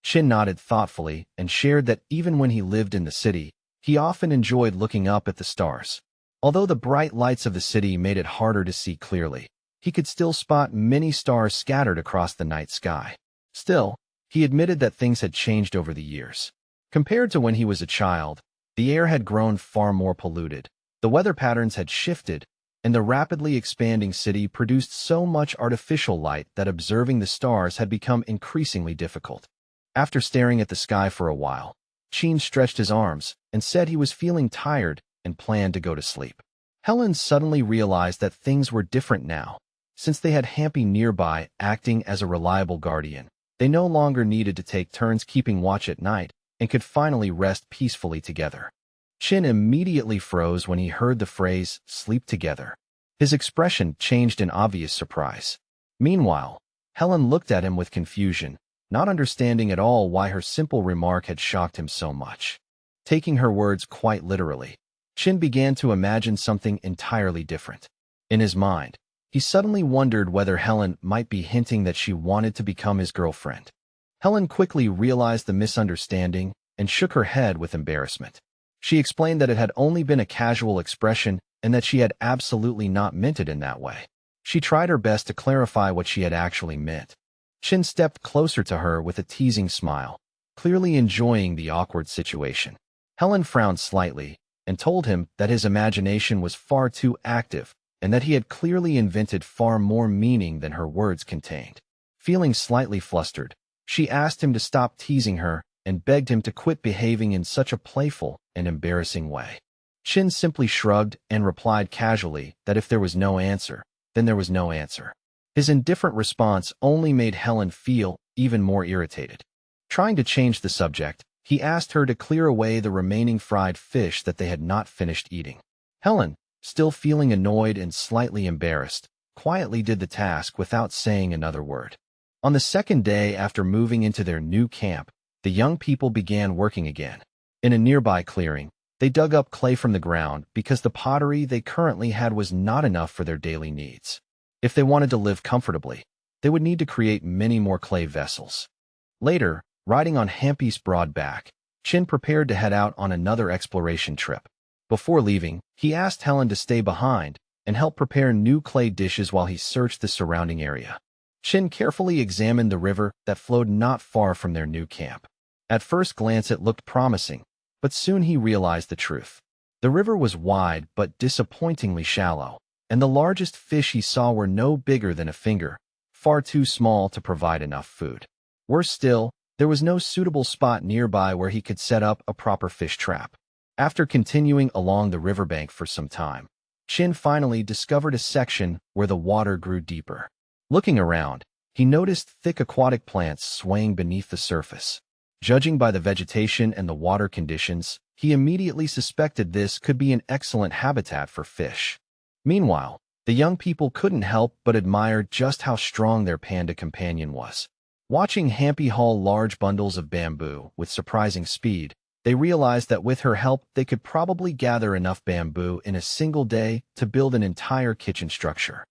Chin nodded thoughtfully and shared that even when he lived in the city, he often enjoyed looking up at the stars. Although the bright lights of the city made it harder to see clearly, he could still spot many stars scattered across the night sky. Still, he admitted that things had changed over the years. Compared to when he was a child, the air had grown far more polluted, the weather patterns had shifted, and the rapidly expanding city produced so much artificial light that observing the stars had become increasingly difficult. After staring at the sky for a while, Chin stretched his arms and said he was feeling tired and planned to go to sleep. Helen suddenly realized that things were different now. Since they had Hampy nearby acting as a reliable guardian, they no longer needed to take turns keeping watch at night and could finally rest peacefully together. Chin immediately froze when he heard the phrase, "sleep together." His expression changed in obvious surprise. Meanwhile, Helen looked at him with confusion, not understanding at all why her simple remark had shocked him so much. Taking her words quite literally, Chin began to imagine something entirely different. In his mind, he suddenly wondered whether Helen might be hinting that she wanted to become his girlfriend. Helen quickly realized the misunderstanding and shook her head with embarrassment. She explained that it had only been a casual expression and that she had absolutely not meant it in that way. She tried her best to clarify what she had actually meant. Chin stepped closer to her with a teasing smile, clearly enjoying the awkward situation. Helen frowned slightly and told him that his imagination was far too active and that he had clearly invented far more meaning than her words contained. Feeling slightly flustered, she asked him to stop teasing her and begged him to quit behaving in such a playful and embarrassing way. Chin simply shrugged and replied casually that if there was no answer, then there was no answer. His indifferent response only made Helen feel even more irritated. Trying to change the subject, he asked her to clear away the remaining fried fish that they had not finished eating. Helen, still feeling annoyed and slightly embarrassed, quietly did the task without saying another word. On the second day after moving into their new camp, the young people began working again. In a nearby clearing, they dug up clay from the ground because the pottery they currently had was not enough for their daily needs. If they wanted to live comfortably, they would need to create many more clay vessels. Later, riding on Hampy's broad back, Chin prepared to head out on another exploration trip. Before leaving, he asked Helen to stay behind and help prepare new clay dishes while he searched the surrounding area. Chin carefully examined the river that flowed not far from their new camp. At first glance it looked promising, but soon he realized the truth. The river was wide but disappointingly shallow, and the largest fish he saw were no bigger than a finger, far too small to provide enough food. Worse still, there was no suitable spot nearby where he could set up a proper fish trap. After continuing along the riverbank for some time, Chin finally discovered a section where the water grew deeper. Looking around, he noticed thick aquatic plants swaying beneath the surface. Judging by the vegetation and the water conditions, he immediately suspected this could be an excellent habitat for fish. Meanwhile, the young people couldn't help but admire just how strong their panda companion was. Watching Hampy haul large bundles of bamboo with surprising speed, they realized that with her help they could probably gather enough bamboo in a single day to build an entire kitchen structure.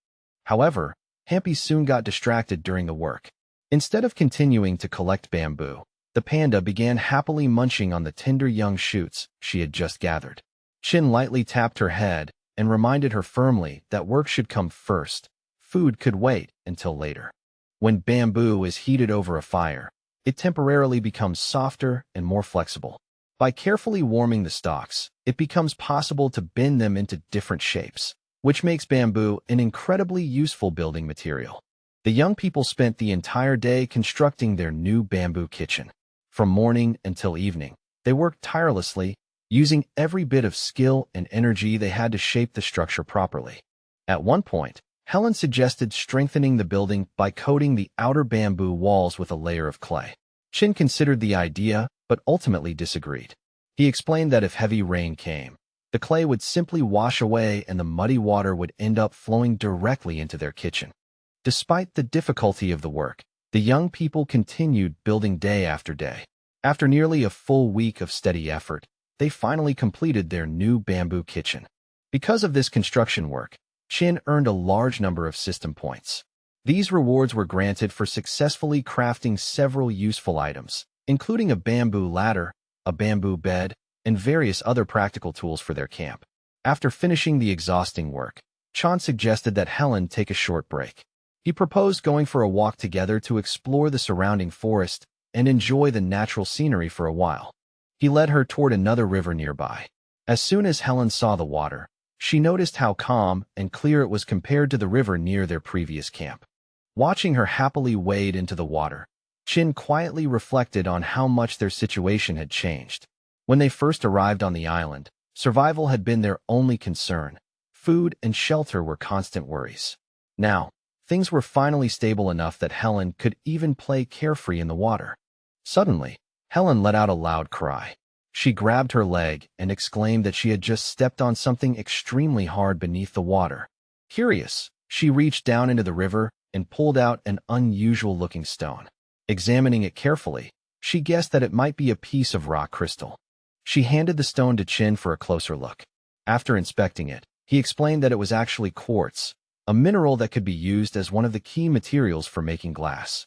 However, Hampy soon got distracted during the work. Instead of continuing to collect bamboo, the panda began happily munching on the tender young shoots she had just gathered. Chin lightly tapped her head and reminded her firmly that work should come first. Food could wait until later. When bamboo is heated over a fire, it temporarily becomes softer and more flexible. By carefully warming the stalks, it becomes possible to bend them into different shapes, which makes bamboo an incredibly useful building material. The young people spent the entire day constructing their new bamboo kitchen. From morning until evening, they worked tirelessly, using every bit of skill and energy they had to shape the structure properly. At one point, Helen suggested strengthening the building by coating the outer bamboo walls with a layer of clay. Chin considered the idea, but ultimately disagreed. He explained that if heavy rain came, the clay would simply wash away and the muddy water would end up flowing directly into their kitchen. Despite the difficulty of the work, the young people continued building day after day. After nearly a full week of steady effort, they finally completed their new bamboo kitchen. Because of this construction work, Chin earned a large number of system points. These rewards were granted for successfully crafting several useful items, including a bamboo ladder, a bamboo bed, and various other practical tools for their camp. After finishing the exhausting work, Chan suggested that Helen take a short break. He proposed going for a walk together to explore the surrounding forest and enjoy the natural scenery for a while. He led her toward another river nearby. As soon as Helen saw the water, she noticed how calm and clear it was compared to the river near their previous camp. Watching her happily wade into the water, Chin quietly reflected on how much their situation had changed. When they first arrived on the island, survival had been their only concern. Food and shelter were constant worries. Now, things were finally stable enough that Helen could even play carefree in the water. Suddenly, Helen let out a loud cry. She grabbed her leg and exclaimed that she had just stepped on something extremely hard beneath the water. Curious, she reached down into the river and pulled out an unusual-looking stone. Examining it carefully, she guessed that it might be a piece of rock crystal. She handed the stone to Chin for a closer look. After inspecting it, he explained that it was actually quartz, a mineral that could be used as one of the key materials for making glass.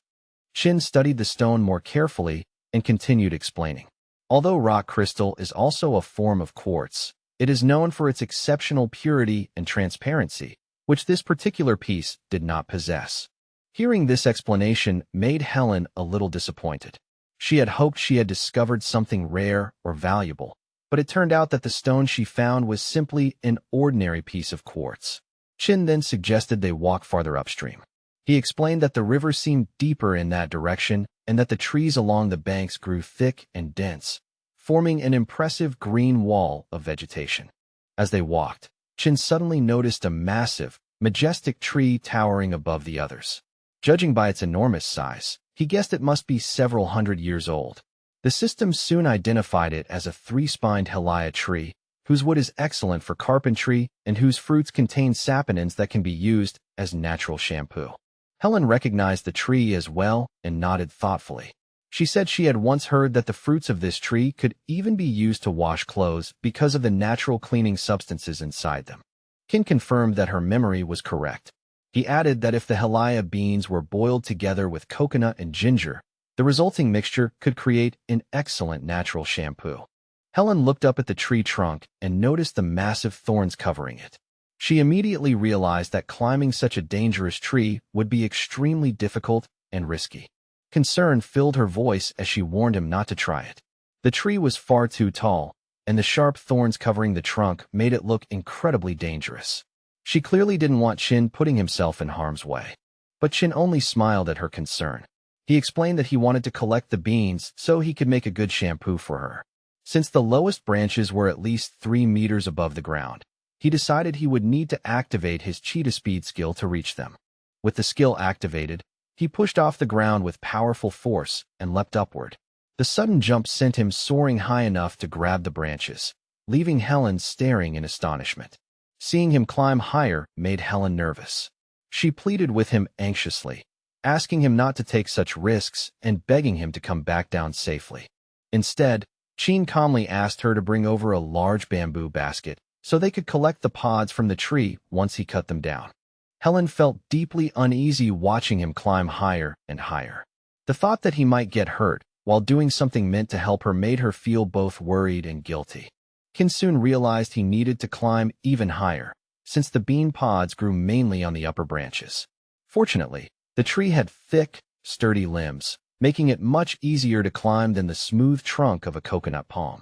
Chin studied the stone more carefully and continued explaining. Although rock crystal is also a form of quartz, it is known for its exceptional purity and transparency, which this particular piece did not possess. Hearing this explanation made Helen a little disappointed. She had hoped she had discovered something rare or valuable, but it turned out that the stone she found was simply an ordinary piece of quartz. Chin then suggested they walk farther upstream. He explained that the river seemed deeper in that direction and that the trees along the banks grew thick and dense, forming an impressive green wall of vegetation. As they walked, Chin suddenly noticed a massive, majestic tree towering above the others. Judging by its enormous size, he guessed it must be several hundred years old. The system soon identified it as a three-spined Hilia tree, whose wood is excellent for carpentry and whose fruits contain saponins that can be used as natural shampoo. Helen recognized the tree as well and nodded thoughtfully. She said she had once heard that the fruits of this tree could even be used to wash clothes because of the natural cleaning substances inside them. Kin confirmed that her memory was correct. He added that if the Hilia beans were boiled together with coconut and ginger, the resulting mixture could create an excellent natural shampoo. Helen looked up at the tree trunk and noticed the massive thorns covering it. She immediately realized that climbing such a dangerous tree would be extremely difficult and risky. Concern filled her voice as she warned him not to try it. The tree was far too tall, and the sharp thorns covering the trunk made it look incredibly dangerous. She clearly didn't want Chin putting himself in harm's way. But Chin only smiled at her concern. He explained that he wanted to collect the beans so he could make a good shampoo for her. Since the lowest branches were at least 3 meters above the ground, he decided he would need to activate his cheetah speed skill to reach them. With the skill activated, he pushed off the ground with powerful force and leapt upward. The sudden jump sent him soaring high enough to grab the branches, leaving Helen staring in astonishment. Seeing him climb higher made Helen nervous. She pleaded with him anxiously, asking him not to take such risks and begging him to come back down safely. Instead, Chin calmly asked her to bring over a large bamboo basket so they could collect the pods from the tree once he cut them down. Helen felt deeply uneasy watching him climb higher and higher. The thought that he might get hurt while doing something meant to help her made her feel both worried and guilty. Kin soon realized he needed to climb even higher, since the bean pods grew mainly on the upper branches. Fortunately, the tree had thick, sturdy limbs, making it much easier to climb than the smooth trunk of a coconut palm.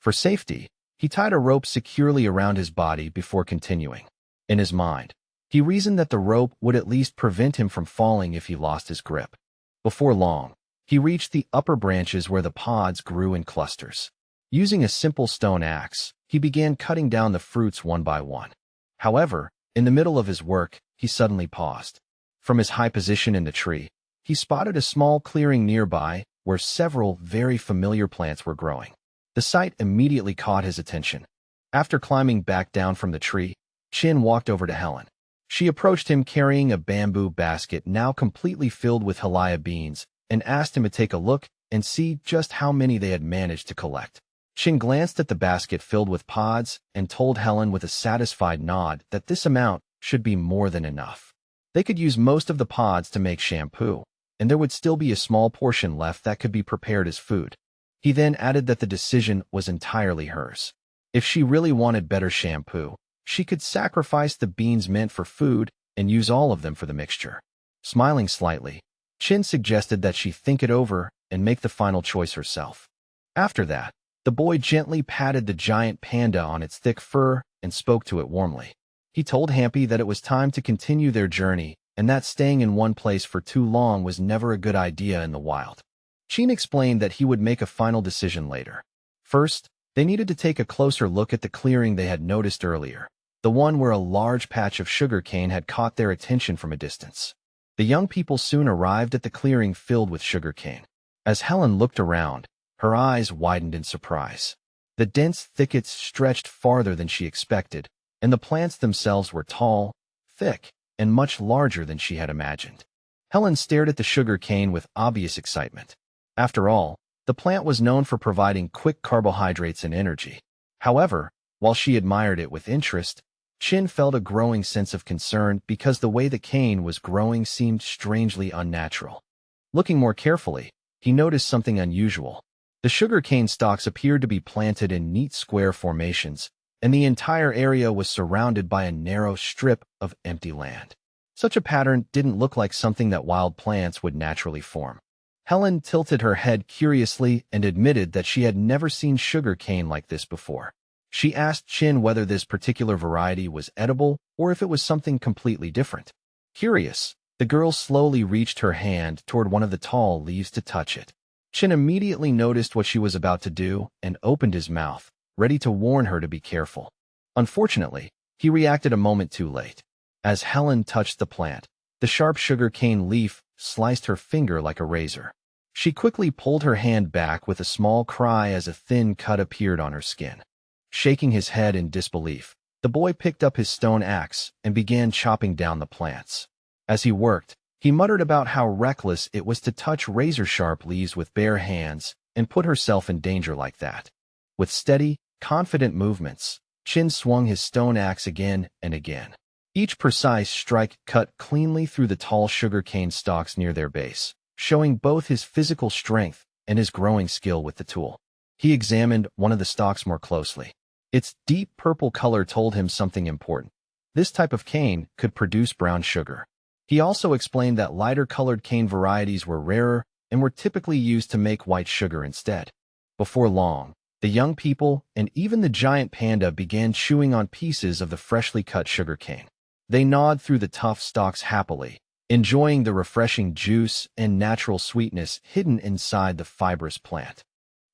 For safety, he tied a rope securely around his body before continuing. In his mind, he reasoned that the rope would at least prevent him from falling if he lost his grip. Before long, he reached the upper branches where the pods grew in clusters. Using a simple stone axe, he began cutting down the fruits one by one. However, in the middle of his work, he suddenly paused. From his high position in the tree, he spotted a small clearing nearby where several very familiar plants were growing. The sight immediately caught his attention. After climbing back down from the tree, Chin walked over to Helen. She approached him carrying a bamboo basket now completely filled with halaya beans and asked him to take a look and see just how many they had managed to collect. Chin glanced at the basket filled with pods and told Helen with a satisfied nod that this amount should be more than enough. They could use most of the pods to make shampoo, and there would still be a small portion left that could be prepared as food. He then added that the decision was entirely hers. If she really wanted better shampoo, she could sacrifice the beans meant for food and use all of them for the mixture. Smiling slightly, Chin suggested that she think it over and make the final choice herself. After that, the boy gently patted the giant panda on its thick fur and spoke to it warmly. He told Hampy that it was time to continue their journey and that staying in one place for too long was never a good idea in the wild. Chin explained that he would make a final decision later. First, they needed to take a closer look at the clearing they had noticed earlier, the one where a large patch of sugar cane had caught their attention from a distance. The young people soon arrived at the clearing filled with sugar cane. As Helen looked around, her eyes widened in surprise. The dense thickets stretched farther than she expected, and the plants themselves were tall, thick, and much larger than she had imagined. Helen stared at the sugar cane with obvious excitement. After all, the plant was known for providing quick carbohydrates and energy. However, while she admired it with interest, Chin felt a growing sense of concern because the way the cane was growing seemed strangely unnatural. Looking more carefully, he noticed something unusual. The sugar cane stalks appeared to be planted in neat square formations, and the entire area was surrounded by a narrow strip of empty land. Such a pattern didn't look like something that wild plants would naturally form. Helen tilted her head curiously and admitted that she had never seen sugar cane like this before. She asked Chin whether this particular variety was edible or if it was something completely different. Curious, the girl slowly reached her hand toward one of the tall leaves to touch it. Chin immediately noticed what she was about to do and opened his mouth, ready to warn her to be careful. Unfortunately, he reacted a moment too late. As Helen touched the plant, the sharp sugar cane leaf sliced her finger like a razor. She quickly pulled her hand back with a small cry as a thin cut appeared on her skin. Shaking his head in disbelief, the boy picked up his stone axe and began chopping down the plants. As he worked, he muttered about how reckless it was to touch razor-sharp leaves with bare hands and put herself in danger like that. With steady, confident movements, Chin swung his stone axe again and again. Each precise strike cut cleanly through the tall sugar cane stalks near their base, showing both his physical strength and his growing skill with the tool. He examined one of the stalks more closely. Its deep purple color told him something important. This type of cane could produce brown sugar. He also explained that lighter-colored cane varieties were rarer and were typically used to make white sugar instead. Before long, the young people and even the giant panda began chewing on pieces of the freshly cut sugar cane. They gnawed through the tough stalks happily, enjoying the refreshing juice and natural sweetness hidden inside the fibrous plant.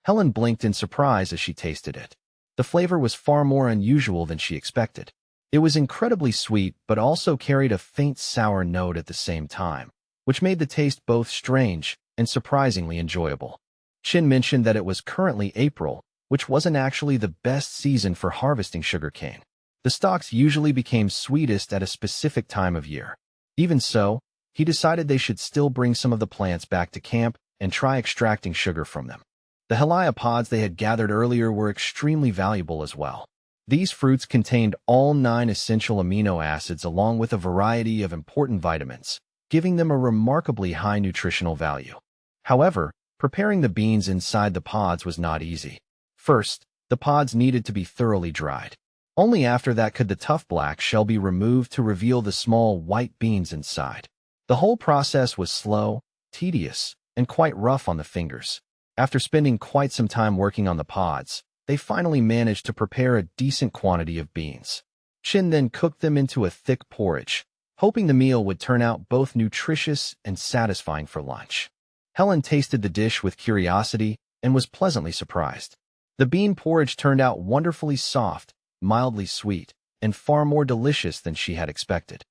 Helen blinked in surprise as she tasted it. The flavor was far more unusual than she expected. It was incredibly sweet but also carried a faint sour note at the same time, which made the taste both strange and surprisingly enjoyable. Chin mentioned that it was currently April, which wasn't actually the best season for harvesting sugarcane. The stalks usually became sweetest at a specific time of year. Even so, he decided they should still bring some of the plants back to camp and try extracting sugar from them. The halaya pods they had gathered earlier were extremely valuable as well. These fruits contained all 9 essential amino acids along with a variety of important vitamins, giving them a remarkably high nutritional value. However, preparing the beans inside the pods was not easy. First, the pods needed to be thoroughly dried. Only after that could the tough black shell be removed to reveal the small white beans inside. The whole process was slow, tedious, and quite rough on the fingers. After spending quite some time working on the pods, they finally managed to prepare a decent quantity of beans. Chin then cooked them into a thick porridge, hoping the meal would turn out both nutritious and satisfying for lunch. Helen tasted the dish with curiosity and was pleasantly surprised. The bean porridge turned out wonderfully soft, mildly sweet, and far more delicious than she had expected.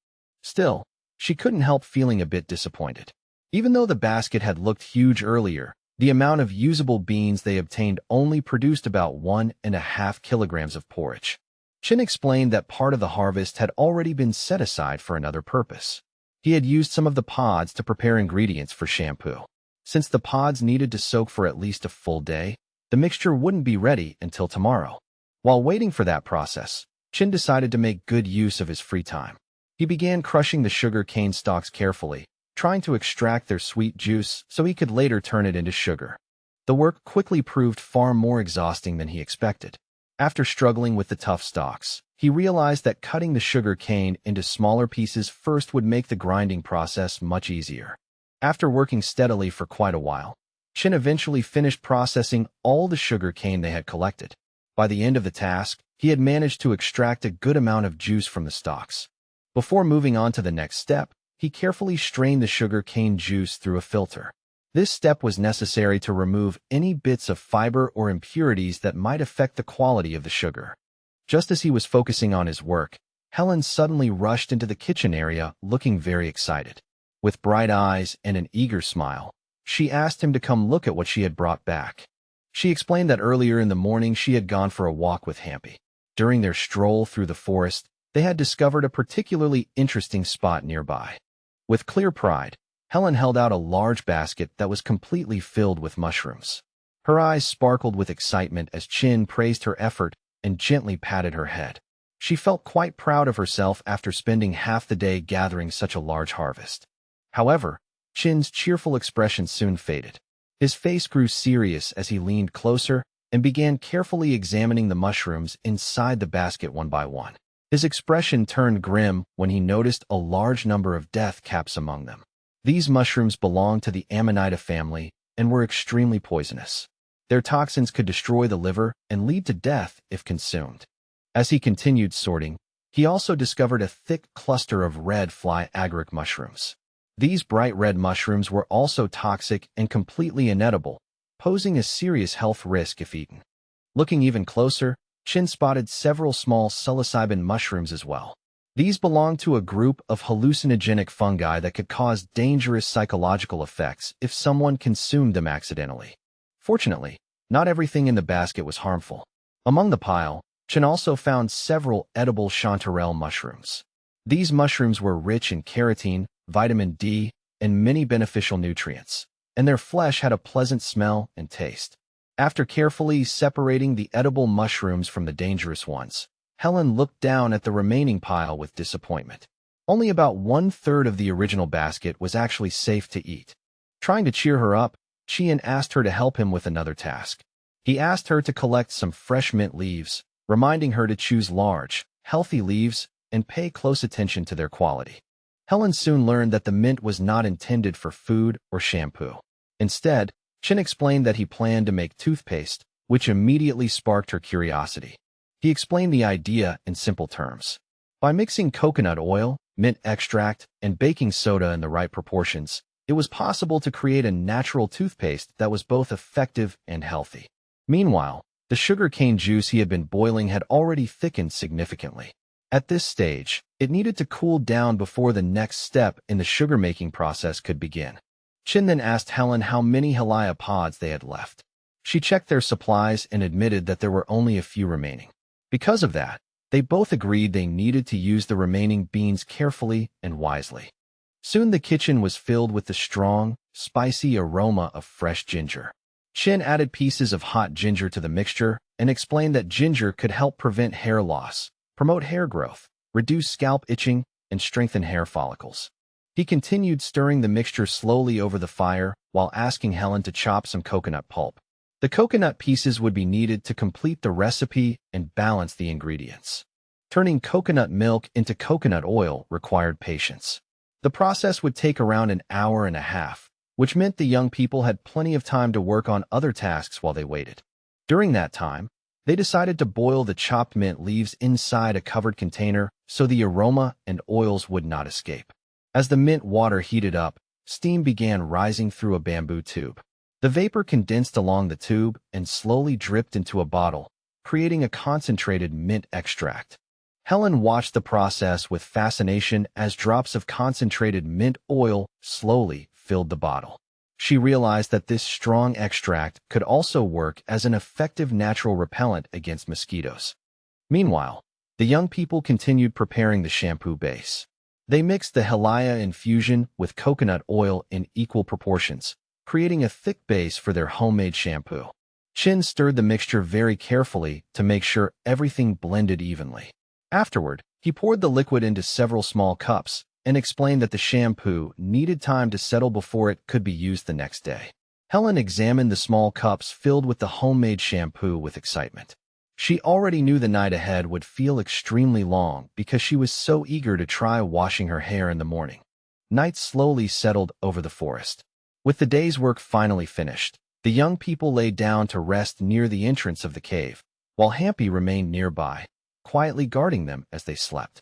Still, she couldn't help feeling a bit disappointed. Even though the basket had looked huge earlier, the amount of usable beans they obtained only produced about 1.5 kilograms of porridge. Chin explained that part of the harvest had already been set aside for another purpose. He had used some of the pods to prepare ingredients for shampoo. Since the pods needed to soak for at least a full day, the mixture wouldn't be ready until tomorrow. While waiting for that process, Chin decided to make good use of his free time. He began crushing the sugar cane stalks carefully, trying to extract their sweet juice so he could later turn it into sugar. The work quickly proved far more exhausting than he expected. After struggling with the tough stalks, he realized that cutting the sugar cane into smaller pieces first would make the grinding process much easier. After working steadily for quite a while, Chin eventually finished processing all the sugar cane they had collected. By the end of the task, he had managed to extract a good amount of juice from the stalks. Before moving on to the next step, he carefully strained the sugar cane juice through a filter. This step was necessary to remove any bits of fiber or impurities that might affect the quality of the sugar. Just as he was focusing on his work, Helen suddenly rushed into the kitchen area looking very excited. With bright eyes and an eager smile, she asked him to come look at what she had brought back. She explained that earlier in the morning she had gone for a walk with Hampy. During their stroll through the forest, they had discovered a particularly interesting spot nearby. With clear pride, Helen held out a large basket that was completely filled with mushrooms. Her eyes sparkled with excitement as Chin praised her effort and gently patted her head. She felt quite proud of herself after spending half the day gathering such a large harvest. However, Chin's cheerful expression soon faded. His face grew serious as he leaned closer and began carefully examining the mushrooms inside the basket one by one. His expression turned grim when he noticed a large number of death caps among them. These mushrooms belonged to the Amanita family and were extremely poisonous. Their toxins could destroy the liver and lead to death if consumed. As he continued sorting, he also discovered a thick cluster of red fly agaric mushrooms. These bright red mushrooms were also toxic and completely inedible, posing a serious health risk if eaten. Looking even closer, Chin spotted several small psilocybin mushrooms as well. These belonged to a group of hallucinogenic fungi that could cause dangerous psychological effects if someone consumed them accidentally. Fortunately, not everything in the basket was harmful. Among the pile, Chin also found several edible chanterelle mushrooms. These mushrooms were rich in carotene, vitamin D, and many beneficial nutrients, and their flesh had a pleasant smell and taste. After carefully separating the edible mushrooms from the dangerous ones, Helen looked down at the remaining pile with disappointment. Only about 1/3 of the original basket was actually safe to eat. Trying to cheer her up, Chien asked her to help him with another task. He asked her to collect some fresh mint leaves, reminding her to choose large, healthy leaves and pay close attention to their quality. Helen soon learned that the mint was not intended for food or shampoo. Instead, Chin explained that he planned to make toothpaste, which immediately sparked her curiosity. He explained the idea in simple terms. By mixing coconut oil, mint extract, and baking soda in the right proportions, it was possible to create a natural toothpaste that was both effective and healthy. Meanwhile, the sugarcane juice he had been boiling had already thickened significantly. At this stage, it needed to cool down before the next step in the sugar-making process could begin. Chin then asked Helen how many Halaya pods they had left. She checked their supplies and admitted that there were only a few remaining. Because of that, they both agreed they needed to use the remaining beans carefully and wisely. Soon the kitchen was filled with the strong, spicy aroma of fresh ginger. Chin added pieces of hot ginger to the mixture and explained that ginger could help prevent hair loss, promote hair growth, reduce scalp itching, and strengthen hair follicles. He continued stirring the mixture slowly over the fire while asking Helen to chop some coconut pulp. The coconut pieces would be needed to complete the recipe and balance the ingredients. Turning coconut milk into coconut oil required patience. The process would take around an hour and a half, which meant the young people had plenty of time to work on other tasks while they waited. During that time, They decided to boil the chopped mint leaves inside a covered container so the aroma and oils would not escape. As the mint water heated up, steam began rising through a bamboo tube. The vapor condensed along the tube and slowly dripped into a bottle, creating a concentrated mint extract. Helen watched the process with fascination as drops of concentrated mint oil slowly filled the bottle. She realized that this strong extract could also work as an effective natural repellent against mosquitoes. Meanwhile, the young people continued preparing the shampoo base. They mixed the Halaya infusion with coconut oil in equal proportions, creating a thick base for their homemade shampoo. Chin stirred the mixture very carefully to make sure everything blended evenly. Afterward, he poured the liquid into several small cups and explained that the shampoo needed time to settle before it could be used the next day. Helen examined the small cups filled with the homemade shampoo with excitement. She already knew the night ahead would feel extremely long because she was so eager to try washing her hair in the morning. Night slowly settled over the forest. With the day's work finally finished, the young people lay down to rest near the entrance of the cave, while Hampy remained nearby, quietly guarding them as they slept.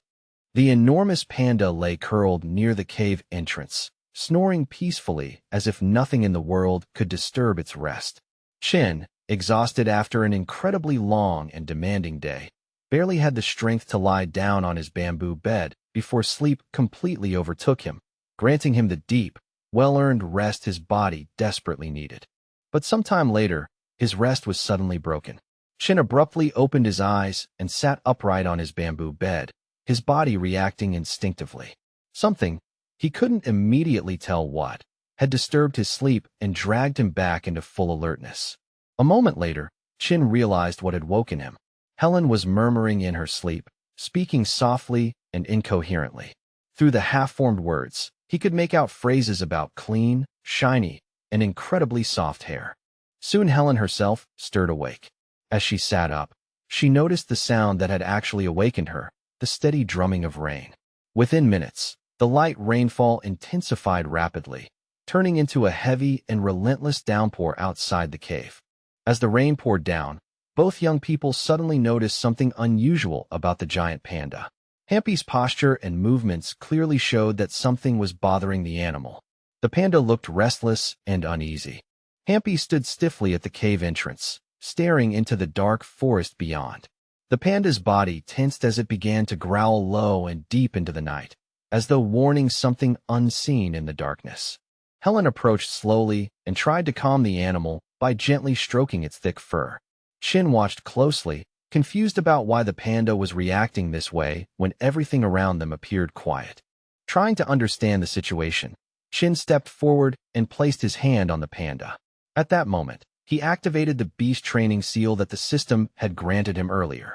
The enormous panda lay curled near the cave entrance, snoring peacefully as if nothing in the world could disturb its rest. Chin, exhausted after an incredibly long and demanding day, barely had the strength to lie down on his bamboo bed before sleep completely overtook him, granting him the deep, well-earned rest his body desperately needed. But sometime later, his rest was suddenly broken. Chin abruptly opened his eyes and sat upright on his bamboo bed, his body reacting instinctively. Something, he couldn't immediately tell what, had disturbed his sleep and dragged him back into full alertness. A moment later, Chin realized what had woken him. Helen was murmuring in her sleep, speaking softly and incoherently. Through the half-formed words, he could make out phrases about clean, shiny, and incredibly soft hair. Soon Helen herself stirred awake. As she sat up, she noticed the sound that had actually awakened her, the steady drumming of rain. Within minutes, the light rainfall intensified rapidly, turning into a heavy and relentless downpour outside the cave. As the rain poured down, both young people suddenly noticed something unusual about the giant panda. Hampy's posture and movements clearly showed that something was bothering the animal. The panda looked restless and uneasy. Hampy stood stiffly at the cave entrance, staring into the dark forest beyond. The panda's body tensed as it began to growl low and deep into the night, as though warning something unseen in the darkness. Helen approached slowly and tried to calm the animal by gently stroking its thick fur. Chin watched closely, confused about why the panda was reacting this way when everything around them appeared quiet. Trying to understand the situation, Chin stepped forward and placed his hand on the panda. At that moment, he activated the beast training seal that the system had granted him earlier.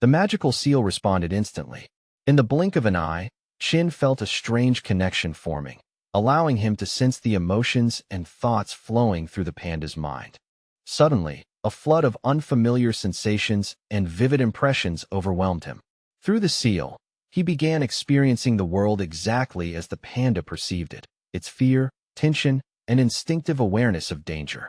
The magical seal responded instantly. In the blink of an eye, Chin felt a strange connection forming, allowing him to sense the emotions and thoughts flowing through the panda's mind. Suddenly, a flood of unfamiliar sensations and vivid impressions overwhelmed him. Through the seal, he began experiencing the world exactly as the panda perceived it, its fear, tension, and instinctive awareness of danger.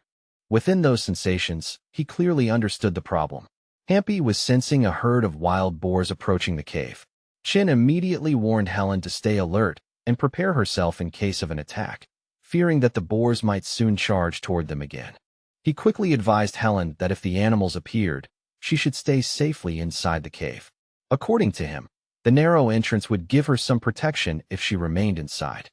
Within those sensations, he clearly understood the problem. Hampy was sensing a herd of wild boars approaching the cave. Chin immediately warned Helen to stay alert and prepare herself in case of an attack, fearing that the boars might soon charge toward them again. He quickly advised Helen that if the animals appeared, she should stay safely inside the cave. According to him, the narrow entrance would give her some protection if she remained inside.